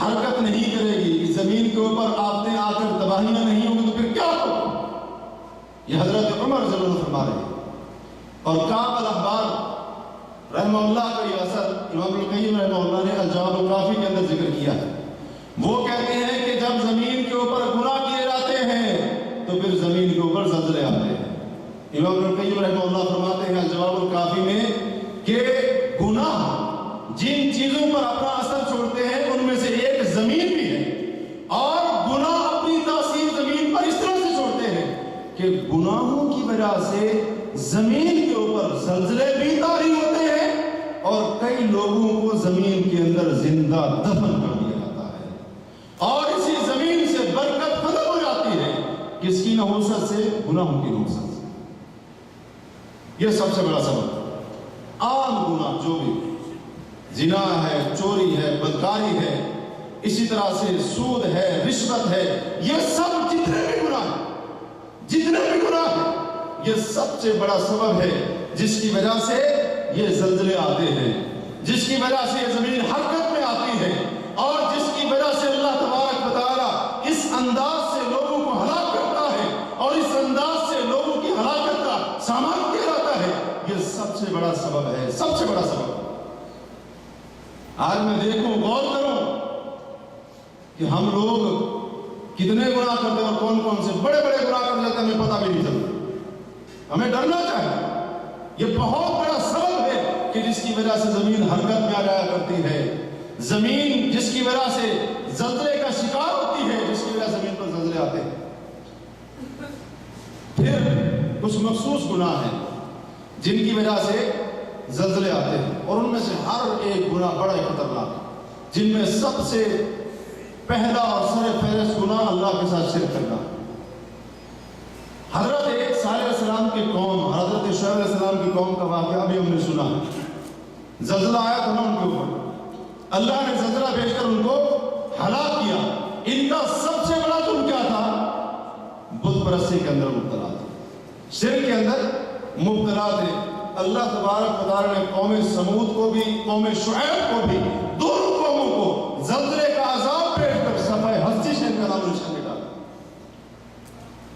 حرکت نہیں کرے گی، اس زمین کے اوپر آفتیں آ کر تباہیاں نہیں ہوں گی تو پھر کیا ہوگا؟ یہ حضرت عمر رضی اللہ عنہ فرما رہے ہیں۔ اور کعب الاحبار رحمہ اللہ کا یہ اثر امام القیم رحمہ اللہ نے الجواب الکافی کے اندر ذکر کیا ہے۔ وہ کہتے ہیں کہ جب زمین کے اوپر گناہ کیے جاتے ہیں تو پھر زمین کے اوپر زلزلے آتے ہیں۔ امام القیم رحمہ اللہ فرماتے ہیں الجواب الکافی میں کہ گناہ جن چیزوں پر اپنا اثر چھوڑتے ہیں ان میں سے ایک زمین بھی ہے، اور گناہ اپنی تاثیر زمین پر اس طرح سے چھوڑتے ہیں کہ گناہوں کی وجہ سے زمین کے اوپر زلزلے بھی طاری ہوتے ہیں اور کئی لوگوں کو زمین کے اندر زندہ دفن کر دیا جاتا ہے، اور اسی زمین سے برکت ختم ہو جاتی ہے۔ کس کی نحوست سے؟ گناہوں کی نحوست سے۔ یہ سب سے بڑا سبب عام گناہ جو بھی زنا ہے، چوری ہے، بدکاری ہے، اسی طرح سے سود ہے، رشوت ہے، یہ سب جتنے بھی گناہ ہیں، جتنے بھی گناہ ہیں، یہ سب سے بڑا سبب ہے جس کی وجہ سے یہ زلزلے آتے ہیں، جس کی وجہ سے یہ زمین حرکت میں آتی ہے، اور جس کی وجہ سے اللہ تبارک و تعالیٰ اس انداز سے لوگوں کو ہلاک کرتا ہے اور اس انداز سے لوگوں کی ہلاکت کا سامان کیا جاتا ہے۔ یہ سب سے بڑا سبب ہے، سب سے بڑا سبب۔ آج میں دیکھوں، غور کروں کہ ہم لوگ کتنے گناہ کرتے ہیں اور کون کون سے بڑے بڑے گناہ کر لیتے ہیں، ہمیں پتہ بھی نہیں چلتا۔ ہمیں ڈرنا چاہیے، یہ بہت بڑا سبب ہے کہ جس کی وجہ سے زمین حرکت میں آ جایا کرتی ہے، زمین جس کی وجہ سے زلزلے کا شکار ہوتی ہے، جس کی وجہ سے زمین پر زلزلے آتے ہیں۔ پھر کچھ مخصوص گناہ ہیں جن کی وجہ سے زلزلے آتے ہیں، اور ان میں سے ہر ایک گناہ بڑا خطرناک، جن میں سب سے پہلا اور سر فہرست گناہ اللہ کے ساتھ شرک کرنا۔ حضرت صالح علیہ السلام کی قوم، حضرت شعیب علیہ السلام کی قوم کا واقعہ بھی ہم نے سنا ہے۔ زلزلہ آیا تھا نا ان کے اوپر، اللہ نے زلزلہ بھیج کر ان کو ہلاک کیا۔ ان کا سب سے بڑا جرم کیا تھا؟ بت پرستی کے اندر مبتلا تھے، شرک کے اندر مبتلا تھے۔ اللہ تبارک و تعالیٰ نے قوم سمود کو بھی، قوم شعیب کو بھی، دونوں قوموں کو زلزلے کا عذاب بھیج کر صفحہ ہستی سے ان کا نام نشان مٹا۔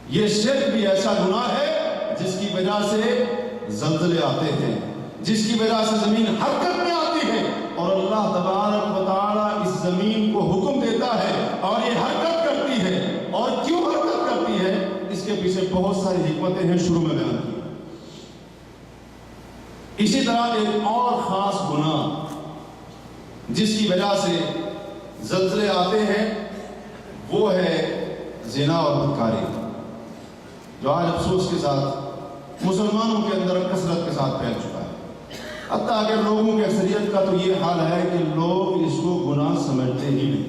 یہ شرک بھی ایسا گناہ ہے جس کی وجہ سے زلزلے آتے ہیں، جس کی وجہ سے زمین حرکت میں آتی ہے، اور اللہ تبارک و تعالیٰ اس زمین کو حکم دیتا ہے اور یہ حرکت کرتی ہے۔ اور کیوں حرکت کرتی ہے؟ اس کے پیچھے بہت ساری حکمتیں ہیں، شروع میں بیان کی۔ اسی طرح ایک اور خاص گناہ جس کی وجہ سے زلزلے آتے ہیں وہ ہے زنا اور بدکاری، جو آج افسوس کے ساتھ مسلمانوں کے اندر کثرت کے ساتھ پھیل چکا ہے۔ حتیٰ کہ لوگوں کی اکثریت کا تو یہ حال ہے کہ لوگ اس کو گناہ سمجھتے ہی نہیں،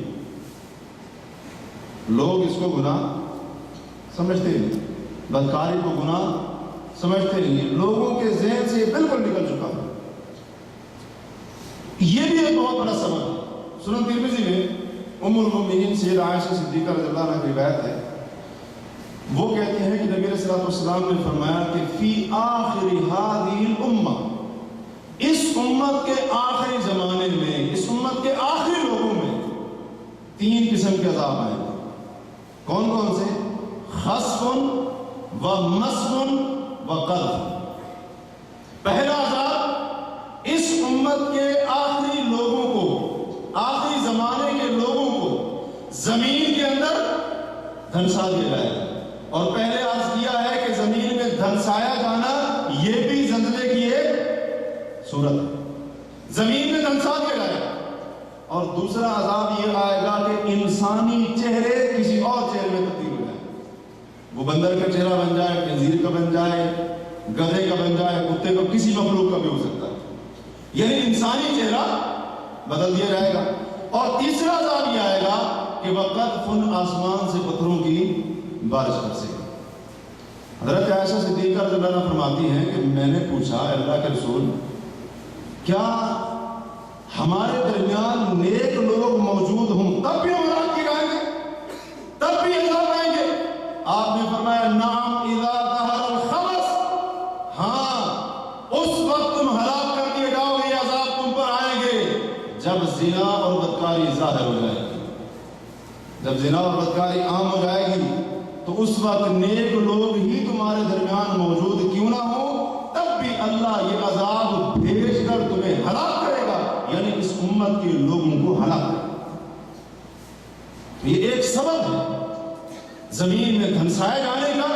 لوگ اس کو گناہ سمجھتے ہی نہیں، بدکاری کو گناہ سمجھتے نہیں، لوگوں کے ذہن سے یہ بالکل نکل چکا ہے۔ یہ بھی ایک بہت بڑا سبب ہے۔ سنن ترمذی میں ام المؤمنین سیدہ عائشہ صدیقہ رضی اللہ عنہا کی روایت ہے، وہ کہتے ہیں کہ نبی علیہ السلام نے فرمایا کہ فی آخر هذه الامہ، اس امت کے آخری زمانے میں، اس امت کے آخری لوگوں میں 3 قسم کے عذاب آئے۔ کون کون سے؟ خسف و مسف و قذف۔ پہلا عذاب اس امت کے آخری لوگوں کو، آخری زمانے کے لوگوں کو زمین کے اندر دھنسا دیا جائے گا۔ اور پہلے عرض کیا ہے کہ زمین میں دھنسایا جانا یہ بھی زلزلے کی ایک صورت ہے، زمین میں دھنسا دیا جائے گا۔ اور دوسرا عذاب یہ آئے گا کہ انسانی چہرے کسی اور چہرے میں تبدیل ہو جائے، وہ بندر کا چہرہ بن جائے، خنزیر کا بن جائے، گدھے کا بن جائے، کتے کا، کسی مخلوق کا بھی ہو سکتا ہے، یعنی انسانی چہرہ بدل دیا جائے گا۔ اور تیسرا عذاب یہ آئے گا کہ وقت آسمان سے پتھروں کی بارش برسے گی۔ حضرت عائشہ صدیقہ رضی اللہ عنہا فرماتی ہیں کہ میں نے پوچھا اللہ کے رسول، کیا ہمارے درمیان نیک لوگ موجود ہوں تب بھی ہلاک کیے جائیں گے، تب بھی عذاب آئیں گے؟ آپ نے فرمایا نعم اذا ظہر الخبث، ہاں اس وقت تم ہلاک کر دیے جاؤ گے، یہ عذاب تم پر آئیں گے جب زنا اور بدکاری ظاہر ہو جائے گی، جب زنا اور بدکاری عام ہو جائے گی تو اس وقت نیک لوگ ہی تمہارے درمیان موجود کیوں نہ ہو، تب بھی اللہ یہ عذاب بھیج کر تمہیں ہلاک کرے گا، یعنی اس امت کے لوگوں کو ہلاک کرے گا۔ یہ ایک سبب ہے زمین میں دھنسائے جانے کا،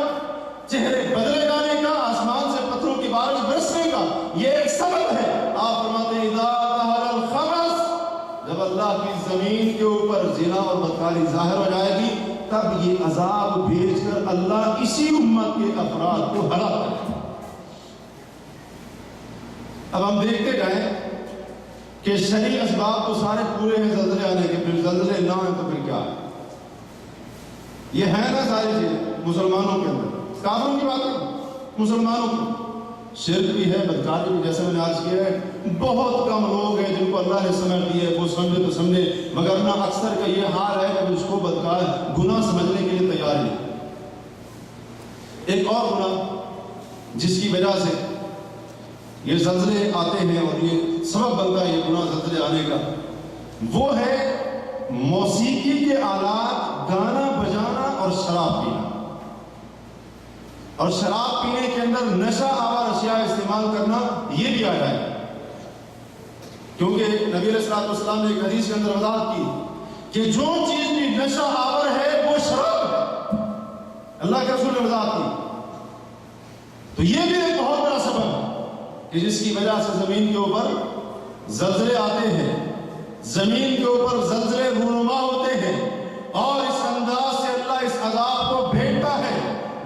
چہرے بدلے جانے کا، آسمان سے پتھروں کی بارش برسنے کا، یہ ایک سبب ہے۔ آپ فرماتے ہیں اذا ظہر الخبث، جب اللہ کی زمین کے اوپر زنا اور بدکاری ظاہر ہو جائے گی تب یہ عذاب بھیج کر اللہ اسی امت کے افراد کو ہلاک کرے گا۔ اب ہم دیکھتے جائیں کہ شرعی اسباب تو سارے پورے ہیں زلزلے آنے کے، پھر زلزلے نہ ہیں تو پھر کیا ہے؟ یہ ہے نا ساری چیزیں مسلمانوں کے اندر، کافروں کی بات ہے، مسلمانوں کی شرک بھی ہے، بدکاری بھی، جیسے میں نے عرض کیا ہے بہت کم لوگ ہیں جن کو اللہ نے سمجھ دی ہے، وہ سمجھے تو سمجھے، مگر نہ اکثر کا یہ حال ہے کہ اس کو بدکار گناہ سمجھنے کے لیے تیار نہیں۔ ایک اور گناہ جس کی وجہ سے یہ زلزلے آتے ہیں اور یہ سبب بنتا ہے یہ گناہ زلزلے آنے کا، وہ ہے موسیقی کے آلات، گانا بجانا اور شراب پینا۔ اور شراب پینے کے اندر نشہ آور اشیاء استعمال کرنا یہ بھی آیا ہے، کیونکہ نبی علیہ الصلوۃ والسلام نے ایک حدیث کے اندر وضاحت کی کہ جو چیز بھی نشہ آور ہے وہ شراب ہے، اللہ کے رسول نے وضاحت کی۔ تو یہ بھی ایک بہت بڑا سبب ہے کہ جس کی وجہ سے زمین کے اوپر زلزلے آتے ہیں، زمین کے اوپر زلزلے رونما ہوتے ہیں، اور اس انداز سے اللہ اس عذاب کو بھیجتا ہے،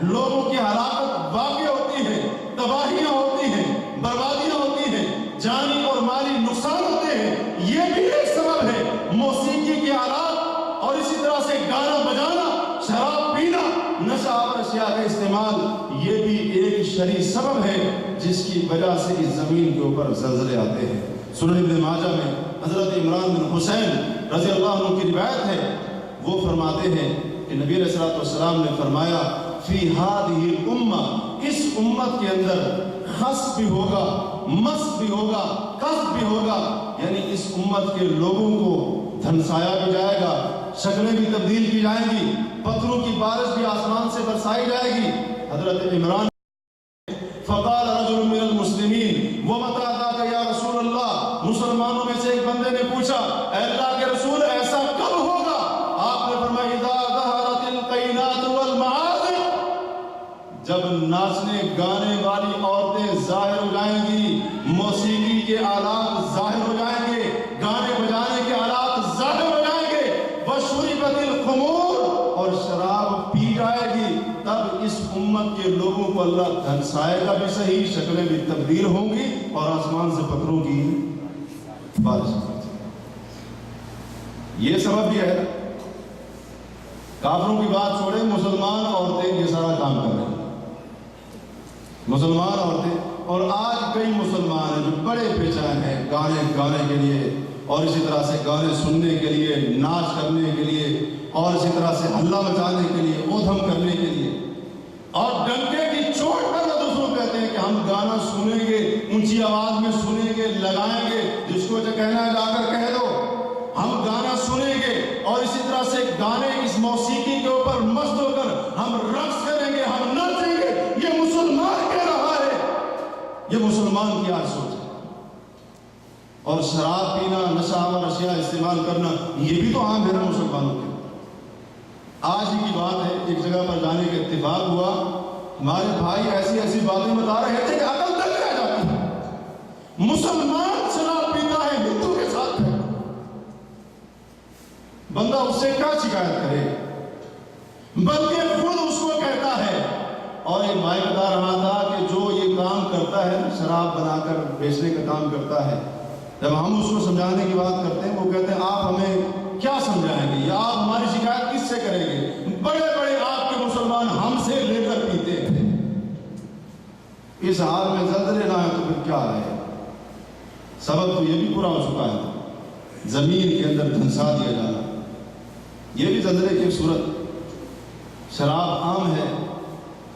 لوگوں کی ہلاکت واقع ہوتی ہے، تباہیاں ہوتی ہیں، بربادیاں ہوتی ہیں، جانی اور مالی نقصان ہوتے ہیں۔ یہ بھی ایک سبب ہے، موسیقی کے آلات اور اسی طرح سے گانا بجانا، شراب پینا، نشہ آور اشیاء کا استعمال، یہ بھی ایک شرعی سبب ہے جس کی وجہ سے اس زمین کے اوپر زلزلے آتے ہیں۔ سنن ابن ماجہ میں حضرت عمران بن حسین رضی اللہ عنہ کی روایت ہے، وہ فرماتے ہیں کہ نبی علیہ الصلوۃ والسلام نے فرمایا فی هذه الامہ، اس امت کے اندر خسف بھی ہوگا، مسف بھی ہوگا، قذف بھی ہوگا، یعنی اس امت کے لوگوں کو دھنسایا بھی جائے گا، شکلیں بھی تبدیل کی جائیں گی، پتھروں کی بارش بھی آسمان سے برسائی جائے گی۔ حضرت عمران فقال رجل من المسلمین ومتى ذاک یا رسول اللہ، مسلمانوں میں سے ایک بندے نے پوچھا اے اللہ کے رسول ایسا کب ہوگا؟ آپ نے فرمایا اذا ظہرت القینات والمعازف، جب ناچنے گانے والی عورتیں ظاہر ہو جائیں گی، موسیقی کے آلات ظاہر ہو جائیں گے، گانے بجانے کے آلات ظاہر ہو جائیں گے، وشربت الخمور، اور شراب پی جائے گی، تب اس امت کے لوگوں کو اللہ دھنسائے گا بھی صحیح، شکلیں بھی تبدیل ہوں گی، اور آسمان سے پتھروں کی بارش ہوگی۔ یہ سبب بھی ہے، کافروں کی بات چھوڑیں، مسلمان عورتیں یہ سارا کام کر رہے ہیں، مسلمان عورتیں، اور آج کئی مسلمان ہیں جو بڑے بےچین ہیں گانے گانے کے لیے، اور اسی طرح سے گانے سننے کے لیے، ناچ کرنے کے لیے، اور اسی طرح سے ہلہ مچانے کے لیے، اودھم کرنے کے لیے، اور ڈنکے کی چوٹ پر وہ دوسروں کہتے ہیں کہ ہم گانا سنیں گے، اونچی آواز میں سنیں گے، لگائیں گے، جس کو جو کہنا ہے جا کر کہہ دو، ہم گانا سنیں گے، اور اسی طرح سے گانے اس موسیقی کے اوپر مست ہو کر ہم رقص یہ مسلمان کی آج سوچ ہے. اور شراب پینا، نشہ آور اشیاء استعمال کرنا، یہ بھی تو عام ہے نا مسلمانوں کے. آج ہی کی بات ہے، ایک جگہ پر جانے کا اتفاق ہوا، ہمارے بھائی ایسی ایسی باتیں بتا رہے تھے کہ عقل تک رہ جاتی ہے. مسلمان شراب پیتا ہے ہندو کے ساتھ ہے، بندہ اس سے کیا شکایت کرے، بلکہ خود اس کو کہتا ہے. اور ایک بھائی بتا رہا تھا کہ جو یہ کام کرتا ہے، شراب بنا کر بیچنے کا کام کرتا ہے، جب ہم اس کو سمجھانے کی بات کرتے ہیں وہ کہتے ہیں آپ ہمیں کیا سمجھائیں گے، یا آپ ہماری شکایت کس سے کریں گے، بڑے بڑے آپ کے مسلمان ہم سے لے کر پیتے ہیں. اس حال میں زلزلے نہ ہے تو پھر کیا ہے. سبب تو یہ بھی پورا ہو چکا ہے، زمین کے اندر دھنسا دیا جانا، یہ بھی زلزلے کی ایک صورت. شراب عام ہے،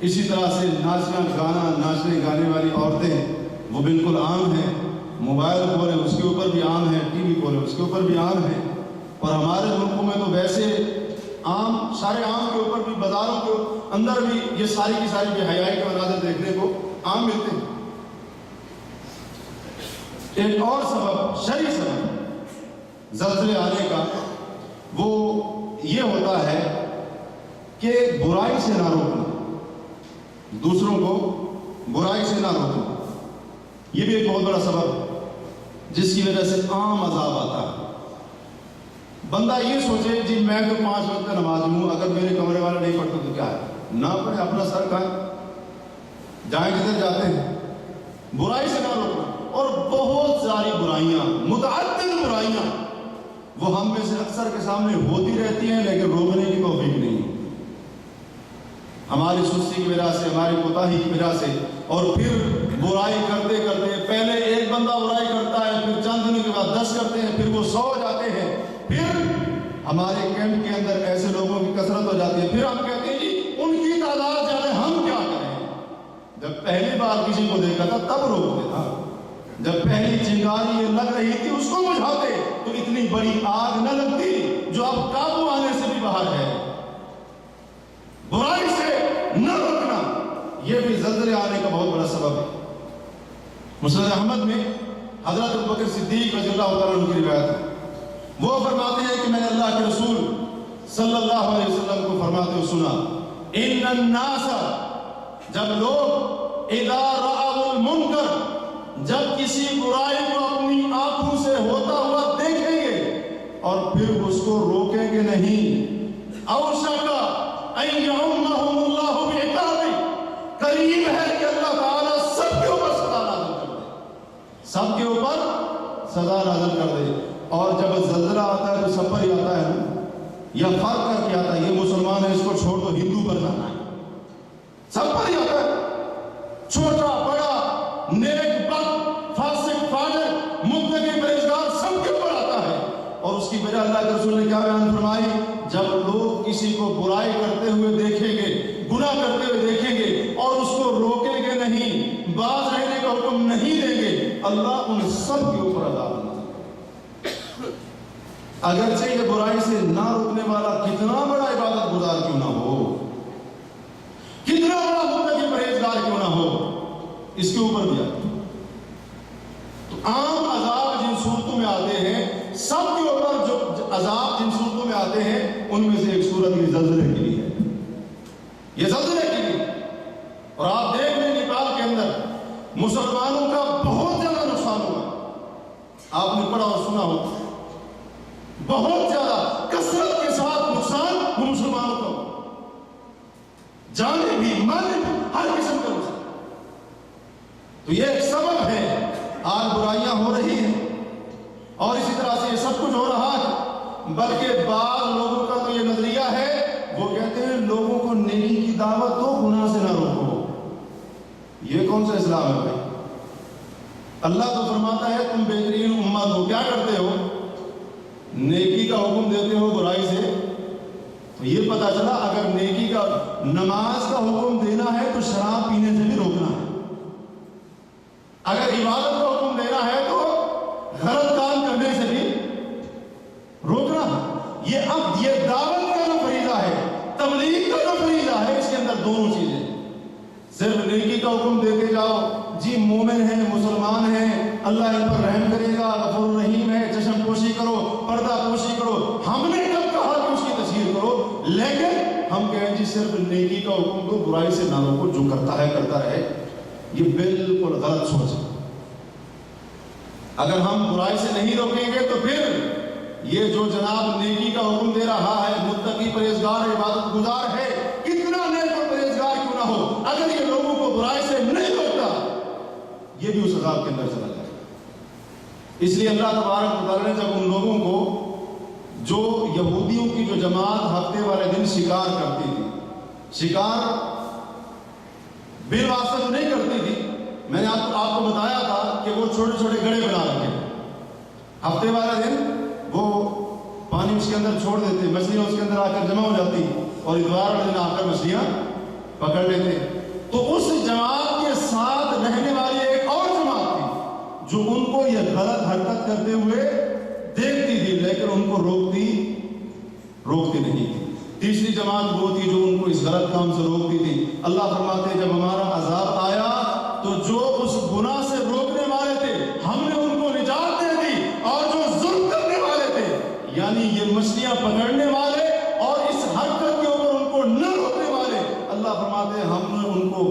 اسی طرح سے ناچنے گانے والی عورتیں وہ بالکل عام ہیں. موبائل کھولے اس کے اوپر بھی عام ہے، ٹی وی کھولے اس کے اوپر بھی عام ہے. اور ہمارے ملکوں میں تو ویسے عام، سارے عام کے اوپر بھی، بازاروں کے اندر بھی یہ ساری کی ساری بے حیائی کے مناظر دیکھنے کو عام ملتے ہیں. ایک اور سبب، شرعی سبب زلزلے آنے کا وہ یہ ہوتا ہے کہ برائی سے نہ روکنا، دوسروں کو برائی سے نہ روکنا. یہ بھی ایک بہت بڑا سبب ہے جس کی وجہ سے عام عذاب آتا ہے. بندہ یہ سوچے جی میں تو 5 وقت کا نماز ہوں، اگر میرے کمرے والا نہیں پڑھتا تو کیا ہے، نہ پڑھے، اپنا سر کھائیں، جائیں جدھر جاتے ہیں. برائی سے نہ روکنا. اور بہت ساری برائیاں، متعدد برائیاں وہ ہم میں سے اکثر کے سامنے ہوتی رہتی ہیں، لیکن روکنے کی توفیق نہیں. ہماری سستی کی وجہ سے، ہماری کوتاہی کی وجہ سے. اور پھر برائی کرتے کرتے پہلے ایک بندہ برائی کرتا ہے، پھر چند دنوں کے بعد 10 کرتے ہیں، پھر وہ 100 ہو جاتے ہیں. پھر ہمارے کیمپ کے اندر ایسے لوگوں کی کثرت ہو جاتی ہے. پھر ہم کہتے ہیں جی ان کی تعداد زیادہ، ہم کیا کریں. جب پہلی بار کسی کو دیکھا تھا تب روکتے تھا، جب پہلی چنگاری یہ لگ رہی تھی اس کو بجھاتے تو اتنی بڑی آگ نہ لگتی جو اب قابو آنے سے بھی باہر ہے. برائی سے نہ روکنا یہ بھی زلزلے آنے کا بہت بڑا سبب ہے. مسند احمد میں حضرت ابوبکر صدیق رضی اللہ تعالیٰ عنہ کی روایت ہے. وہ فرماتے ہیں کہ میں نے اللہ کے رسول صلی اللہ علیہ وسلم کو فرماتے ہوئے سنا، ان الناس، جب لوگ اذا رأوا المنکر، جب کسی برائی کو اپنی آنکھوں سے ہوتا ہوا دیکھیں گے اور پھر اس کو روکیں گے نہیں، اوشک ان یعمہم اللہ بعقاب، قریب ہے کہ اللہ تعالیٰ سب کے اوپر سزا نازل کر دے، سب کے اوپر سزا نازل کر دے. اور جب زلزلہ آتا ہے تو سب پر ہی آتا ہے نا، یا فرق کر کے آتا ہے، یہ مسلمان ہے اس کو چھوڑ دو ہندو پر جانا ہے، سب پر ہی آتا ہے، چھوٹا بڑا، نیک بد، فاسق فاجر، متقی پرہیزگار، سب کے اوپر آتا ہے. اور اس کی وجہ اللہ کے رسول نے کیا بیان فرمائی، جب لوگ کسی کو برائی کرتے ہوئے دیکھیں گے، گناہ کرتے ہوئے دیکھیں گے اور اس کو روکیں گے نہیں، باز رہنے کا حکم نہیں دیں گے، اللہ ان سب کے اوپر عذاب نازل. اگرچہ یہ برائی سے نہ روکنے والا کتنا بڑا عبادت گزار کیوں نہ ہو، کتنا بڑا متقی پرہیزگار کیوں نہ ہو، اس کے اوپر بھی آتا. تو عام عذاب جن صورتوں میں آتے ہیں، سب کے اوپر جو عذاب جن صورتوں میں آتے ہیں ان میں سے ایک صورت یہ زلزلے کے لیے ہے، یہ زلزلے کے لیے. اور آپ دیکھ لیں نیپال کے اندر مسلمانوں کا بہت زیادہ نقصان ہوا، آپ نے پڑھا اور سنا ہو، بہت زیادہ کثرت کے ساتھ نقصان وہ مسلمانوں کا، جانے بھی مالے بھی ہر قسم کا نقصان. تو یہ ایک سبب ہے. آج برائیاں ہو رہی ہیں اور اسی طرح سے یہ سب کچھ ہو رہا ہے. بلکہ بعض لوگوں کا تو یہ نظریہ ہے، وہ کہتے ہیں لوگوں کو نیکی کی دعوت دو، گناہ سے نہ روکو. یہ کون سا اسلام ہے بھائی؟ اللہ تو فرماتا ہے تم بہترین امت ہو، کیا کرتے ہو؟ نیکی کا حکم دیتے ہو برائی سے. تو یہ پتا چلا اگر نیکی کا، نماز کا حکم دینا ہے تو شراب پینے سے بھی روکنا ہے، اگر عبادت کا حکم دینا ہے تو غلط کام کرنے سے بھی روکنا ہے. یہ دعوت کا جو فریضہ ہے، تبلیغ کا جو فریضہ ہے، اس کے اندر دونوں چیزیں. صرف نیکی کا حکم دیتے جاؤ، جی مومن ہیں، مسلمان ہیں، اللہ ان پر رحم کرے گا، غفور رحیم ہے، چشم پوشی کرو، پردہ پوشی کرو. ہم نے کب کہا کہ اس کی تشہیر کرو؟ لیکن ہم کہیں جی صرف نیکی کا حکم دو، برائی سے نہ روکو، جو کرتا ہے کرتا رہے. یہ بالکل غلط سوچ ہے. اگر ہم برائی سے نہیں روکیں گے تو پھر یہ جو جناب نیکی کا حکم دے رہا ہے، متقی پرہیزگار عبادت گزار ہے، کتنا نیک اور پرہیزگار کیوں نہ ہو، اگر یہ لوگوں کو برائی سے نہیں روکتا یہ بھی اس عذاب کے اندر چلا جائے. اس لیے اللہ تبارک و تعالیٰ نے جب ان لوگوں کو، جو یہودیوں کی جو جماعت ہفتے والے دن شکار کرتی تھی، شکار بالواسطہ جو نہیں کرتی تھی، میں نے آپ کو بتایا تھا کہ وہ چھوٹے چھوٹے گڑھے بنا رکھے، ہفتے والے دن وہ پانی اس کے اندر چھوڑ دیتے، مچھلیاں اس کے اندر آ کر جمع ہو جاتی اور اتوار والے دن آ کر مچھلیاں پکڑ لیتے. تو اس جماعت کے ساتھ رہنے والی ایک اور جماعت تھی جو ان کو یہ غلط حرکت کرتے ہوئے دیکھتی تھی، لیکن ان کو روکتی نہیں تھی. تیسری جماعت وہ تھی جو ان کو اس غلط کام سے روکتی تھی. اللہ فرماتے ہیں جب ہمارا عذاب آیا تو جو اس گناہ سے روکنے والے تھے ہم نے ان کو نجات دے دی، اور جو ظلم کرنے والے تھے، یعنی یہ مچھلیاں پکڑنے والے اور اس حرکت کے اوپر ان کو نہ روکنے والے، اللہ فرماتے ہیں ہم نے ان کو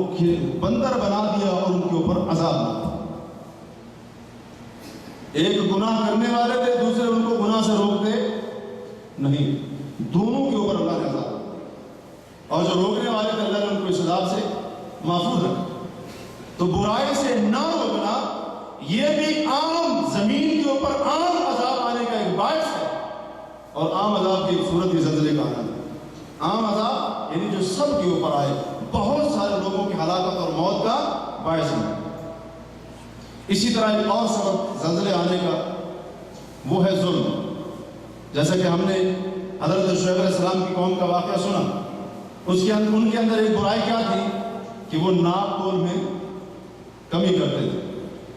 بندر بنا دیا اور ان کے اوپر عذاب دیا. ایک گناہ کرنے والے تھے، دوسرے ان کو گناہ سے روکتے نہیں، دونوں کے اوپر اللہ نے عذاب دیا. اور جو روکنے والے تھے اللہ نے ان کو اس عذاب سے محفوظ رکھا. تو برائی سے نہ روکنا یہ بھی عام زمین کے اوپر عام عذاب آنے کا ایک باعث ہے. اور عام عذاب کی ایک صورت بھی زلزلے کا آنا ہے. عام عذاب یعنی جو سب کے اوپر آئے، بہت سارے لوگوں کی ہلاکت اور موت کا باعث ہے. اسی طرح ایک اور سبب زلزلے آنے کا وہ ہے ظلم. جیسا کہ ہم نے حضرت شعیب علیہ السلام کی قوم کا واقعہ سنا، ان کے اندر ایک برائی کیا تھی کہ وہ ناپ تول میں کمی کرتے تھے.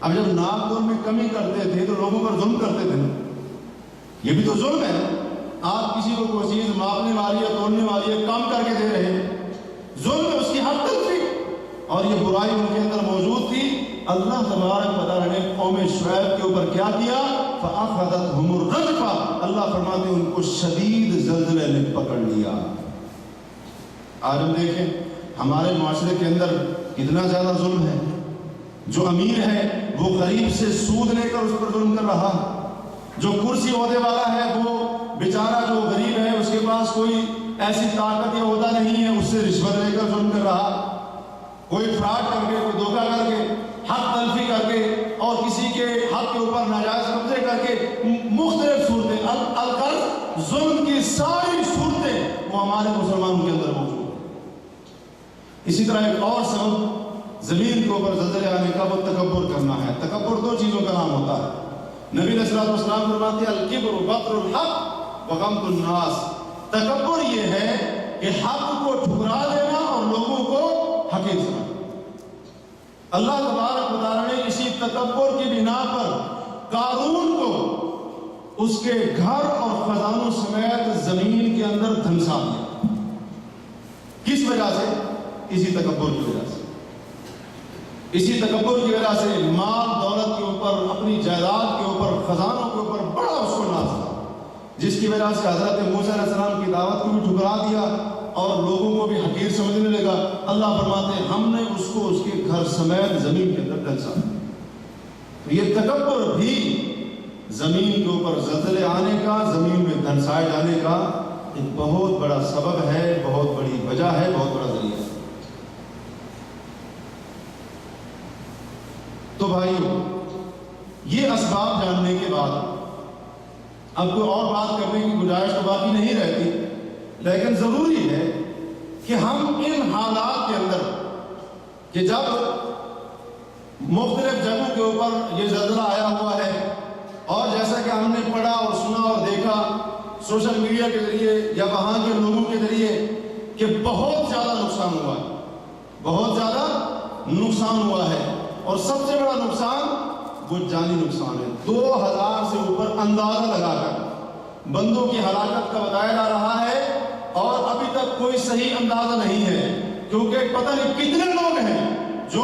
اب جب ناپ تول میں کمی کرتے تھے تو لوگوں پر ظلم کرتے تھے. یہ بھی تو ظلم ہے. آپ کسی کو کوئی چیز ماپنے والی یا تولنے والی ہے کم کر کے دے رہے ہیں، ظلم ہے، اس کی حد تک تھی. اور یہ برائی ان کے اندر موجود تھی. اللہ تبارک و تعالیٰ نے قوم شعیب کے اوپر کیا کیا؟ فَأَخَذَتْهُمُ الرَّجْفَةُ، اللہ فرماتے ہیں ان کو شدید زلزلے نے پکڑ لیا. آج ہم دیکھیں ہمارے معاشرے کے اندر کتنا زیادہ ظلم ہے. جو امیر ہے وہ غریب سے سود لے کر اس پر ظلم کر رہا، جو کرسی عہدے والا ہے وہ بیچارہ جو غریب ہے اس کے پاس کوئی ایسی طاقت یا عہدہ نہیں ہے، اس سے رشوت لے کر ظلم کر رہا، کوئی فراڈ کر کے، کوئی دھوکہ کر کے، حق تلفی کر کے، اور کسی کے حق کے اوپر ناجائز قبضے کر کے، مختلف صورتیں، القرض، ظلم کی ساری صورتیں وہ ہمارے مسلمانوں کے اندر موجود ہیں. اسی طرح ایک اور سبب زمین کے اوپر زلزلے آنے کا وہ تکبر کرنا ہے. تکبر دو چیزوں کا نام ہوتا ہے. نبی علیہ السلام فرماتے ہیں الکبر بطر الحق وغمط الناس. تکبر یہ ہے کہ حق کو ٹھکرا دینا اور لوگوں کو حقیر سمجھنا. اللہ تبارک و تعالیٰ نے اسی تکبر کی بنا پر قارون کو اس کے گھر اور خزانوں سمیت زمین کے اندر دھنسا دیا. کس وجہ سے؟ اسی تکبر کی وجہ سے. اسی تکبر کی وجہ سے مال دولت کے اوپر، اپنی جائیداد کے اوپر، خزانوں کے اوپر بڑا اس کو ناز تھا، جس کی وجہ سے حضرت موسیٰ علیہ السلام کی دعوت کو بھی ٹھکرا دیا اور لوگوں کو بھی حقیر سمجھنے لگا. اللہ فرماتے ہیں ہم نے اس کو اس کے گھر سمیت زمین کے اندر دھنسا. تو یہ تکبر بھی زمین کے اوپر زلزلے آنے کا، زمین میں دھنسائے جانے کا ایک بہت بڑا سبب ہے، بہت بڑی وجہ ہے، بہت بڑا ذریعہ ہے. تو بھائیو، یہ اسباب جاننے کے بعد اب کوئی اور بات کرنے کی گنجائش تو باقی نہیں رہتی، لیکن ضروری ہے کہ ہم ان حالات کے اندر کہ جب مختلف جگہوں کے اوپر یہ زلزلہ آیا ہوا ہے، اور جیسا کہ ہم نے پڑھا اور سنا اور دیکھا سوشل میڈیا کے ذریعے یا وہاں کے لوگوں کے ذریعے کہ بہت زیادہ نقصان ہوا ہے، بہت زیادہ نقصان ہوا ہے. اور سب سے بڑا نقصان وہ جانی نقصان ہے. 2000 سے اوپر اندازہ لگا کر بندوں کی ہلاکت کا بتایا جا رہا ہے، اور ابھی تک کوئی صحیح اندازہ نہیں ہے، کیونکہ پتہ نہیں کتنے لوگ ہیں جو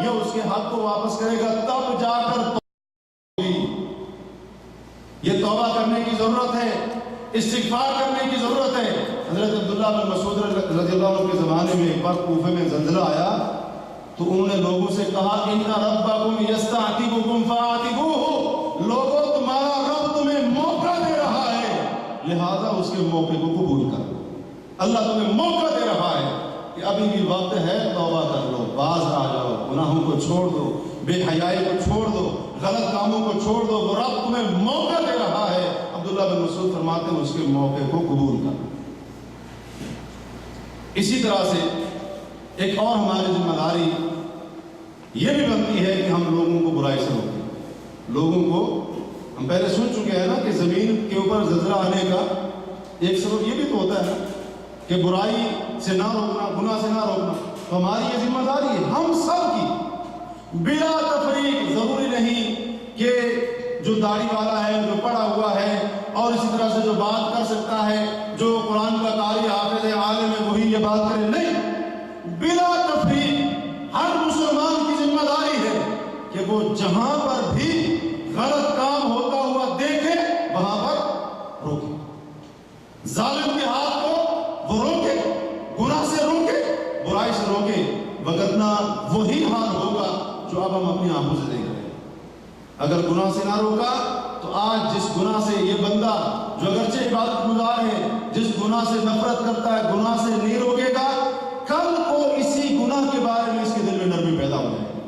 یا اس کے حق کو واپس کرے گا، تب جا کر یہ توبہ کرنے کی ضرورت ہے، استغفار کرنے کی ضرورت ہے۔ حضرت عبداللہ بن مسعود رضی اللہ عنہ کے زمانے میں ایک بار کوفے میں زلزلہ آیا تو انہوں نے لوگوں سے کہا ان ربکم یستعتبکم فاعتبوہ، لوگوں تمہارا رب تمہیں موقع دے رہا ہے لہذا اس کے موقع کو قبول کرو۔ اللہ تمہیں موقع دے رہا ہے کہ ابھی بھی وقت ہے، توبہ کر لو، باز آ جاؤ، گناہوں کو چھوڑ دو، بے حیائی کو چھوڑ دو، غلط کاموں کو چھوڑ دو، وہ رب تمہیں موقع دے رہا ہے۔ عبداللہ بن مسعود فرماتے ہیں اس کے موقع کو قبول کر۔ اسی طرح سے ایک اور ہماری ذمہ داری یہ بھی بنتی ہے کہ ہم لوگوں کو برائی سے روکیں۔ لوگوں کو ہم پہلے سن چکے ہیں نا کہ زمین کے اوپر زلزلہ آنے کا ایک سبب یہ بھی تو ہوتا ہے کہ برائی سے نہ روکنا، گناہ سے نہ روکنا۔ تو ہماری یہ ذمہ داری ہے ہم سب کی، بلا تفریق۔ ضروری نہیں کہ جو داڑھی والا ہے، جو پڑھا ہوا ہے اور اسی طرح سے جو بات کر سکتا ہے، جو قرآن کا قاری حافظ ہے، عالم ہے، وہی یہ بات کرے، نہیں، بلا تفریق ہر مسلمان کی ذمہ داری ہے کہ وہ جہاں پر بھی غلط کام ہوتا ہوا دیکھے وہاں پر روکے، ظالم کے ہاتھ کو وہ روکے، گناہ سے روکے، برائی سے روکے، وگرنہ وہی حال ہوگا جو اب ہم اپنی آنکھوں سے دیکھ رہے ہیں۔ اگر گناہ سے نہ روکا تو آج جس گناہ سے یہ بندہ جو اگرچہ عبادت گزار ہے، جس گناہ سے نفرت کرتا ہے، گناہ سے نہیں روکے گا، کل کو اسی گناہ کے بارے میں اس کے دل میں نرمی پیدا ہو جائے گی،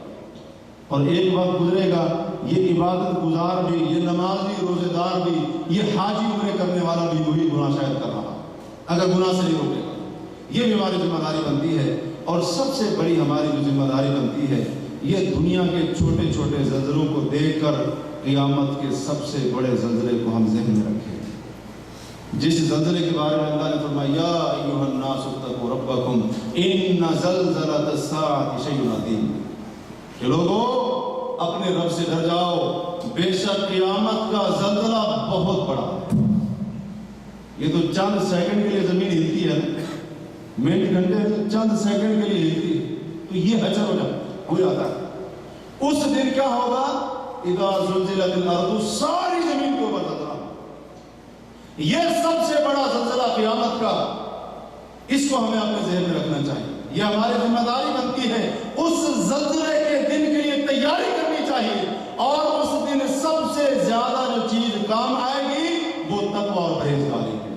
اور ایک وقت گزرے گا یہ عبادت گزار بھی، یہ نمازی، روزے دار بھی، یہ حاجی عمرے کرنے والا بھی وہی گناہ شاید کر رہا اگر گناہ سے نہیں روکے گا۔ یہ بھی ہماری ذمہ داری بنتی ہے۔ اور سب سے بڑی ہماری جو ذمہ داری بنتی ہے، یہ دنیا کے چھوٹے چھوٹے زلزلوں کو دیکھ کر قیامت کے سب سے بڑے زلزلے کو ہم ذہن میں رکھیں۔ جس زلزلے کے بارے میں اللہ نے فرمایا یا ایھا الناس اتقوا ربکم ان زلزلۃ الساعۃ شیء عظیم، کہ لوگوں اپنے رب سے ڈر جاؤ، بے شک قیامت کا زلزلہ بہت بڑا ہے۔ یہ تو چند سیکنڈ کے لیے زمین ہلتی ہے، منٹ گھنٹے چند سیکنڈ کے لیے ہلتی ہے، تو یہ حجر ہو جاتا ہے۔ اس دن کیا ہوگا؟ اذا زلزلت الارض، ساری زمین کے اوپر زلزلہ، یہ سب سے بڑا زلزلہ قیامت کا، اس کو ہمیں اپنے ذہن میں رکھنا چاہیے۔ یہ ہماری ذمہ داری بنتی ہے، اس زلزلے کے دن کے لیے تیاری کرنی چاہیے، اور اس دن سب سے زیادہ جو چیز کام آئے گی وہ تقویٰ اور پرہیزگاری ہے۔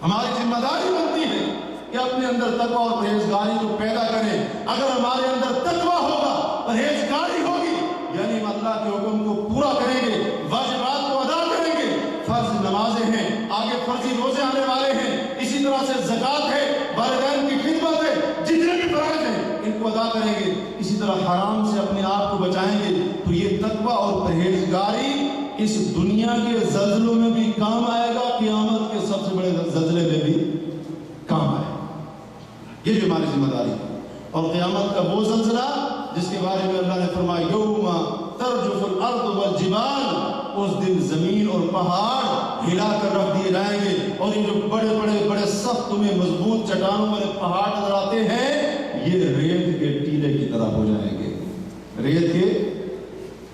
ہماری ذمہ داری بنتی ہے کہ اپنے اندر تقویٰ اور پرہیزگاری کو پیدا کریں۔ اگر ہمارے اندر تقویٰ ہوگا، پرہیزگاری ہوگی، یعنی ہم اللہ کے حکم کو پورا کریں گے، واجبات کو ادا کریں گے، فرض نمازیں ہیں، آگے فرضی روزے آنے والے ہیں، اسی طرح سے زکوٰۃ ہے، والدین کی خدمت ہے، جتنے بھی فرائض ہیں ان کو ادا کریں گے، اسی طرح حرام سے اپنے آپ کو بچائیں گے، تو یہ تقویٰ اور پرہیزگاری اس دنیا کے زلزلوں میں بھی کام آئے گا، قیامت کے سب سے بڑے زلزلے میں بھی کام آئے گا۔ یہ بھی ہماری ذمہ داری ہے۔ اور قیامت کا وہ زلزلہ جس کے بارے میں اللہ نے فرمایا یوم ترجف الارض والجبال، اس دن زمین اور پہاڑ ہلا کر رکھ دیے جائیں گے، اور یہ جو بڑے سخت تمہیں مضبوط چٹانوں والے پہاڑ نظر آتے ہیں، یہ ریت کے ٹیلے کی طرح ہو جائیں گے، ریت کے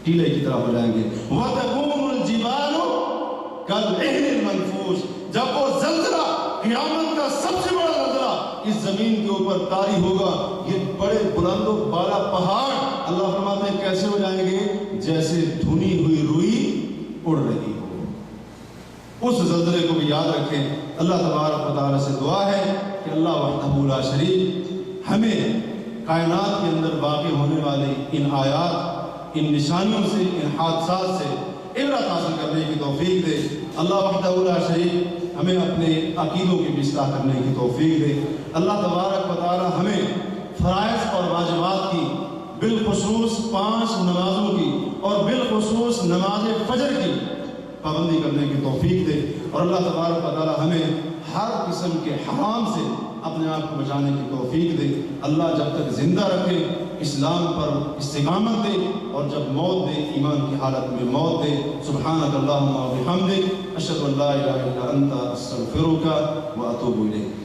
ٹیلے کی طرح ہو جائیں گے۔ وَتَكُونُ الْجِبَالُ كَالْعِهْنِ الْمَنْفُوشِ، جب وہ زلزلہ قیامت کا سب سے بڑا زلزلہ اس زمین کے اوپر طاری ہوگا، یہ بڑے بلند و بالا پہاڑ اللہ فرماتے ہیں کیسے ہو جائیں گے؟ جیسے دھنی ہوئی روئی اڑ رہی ہو۔ اس زلزلے کو بھی یاد رکھیں۔ اللہ تبارک و تعالیٰ سے دعا ہے کہ اللہ وحدہ لا شریک ہمیں کائنات کے اندر واقع ہونے والے ان آیات، ان نشانیوں سے، ان حادثات سے عبرت حاصل کرنے کی توفیق دے۔ اللہ وحدہ لا شریک ہمیں اپنے عقیدوں کی بھی اصلاح کرنے کی توفیق دے۔ اللہ تبارک و تعالی ہمیں فرائض اور واجبات کی، بالخصوص 5 نمازوں کی اور بالخصوص نماز فجر کی پابندی کرنے کی توفیق دے، اور اللہ تبارک و تعالی ہمیں ہر قسم کے حرام سے اپنے آپ کو بچانے کی توفیق دے۔ اللہ جب تک زندہ رکھے اسلام پر استقامت دے، اور جب موت دے ایمان کی حالت میں موت دے۔ سبحانک اللہم و بحمدک، اشہد ان لا الہ الا انت، استغفرک و اتوب الیک۔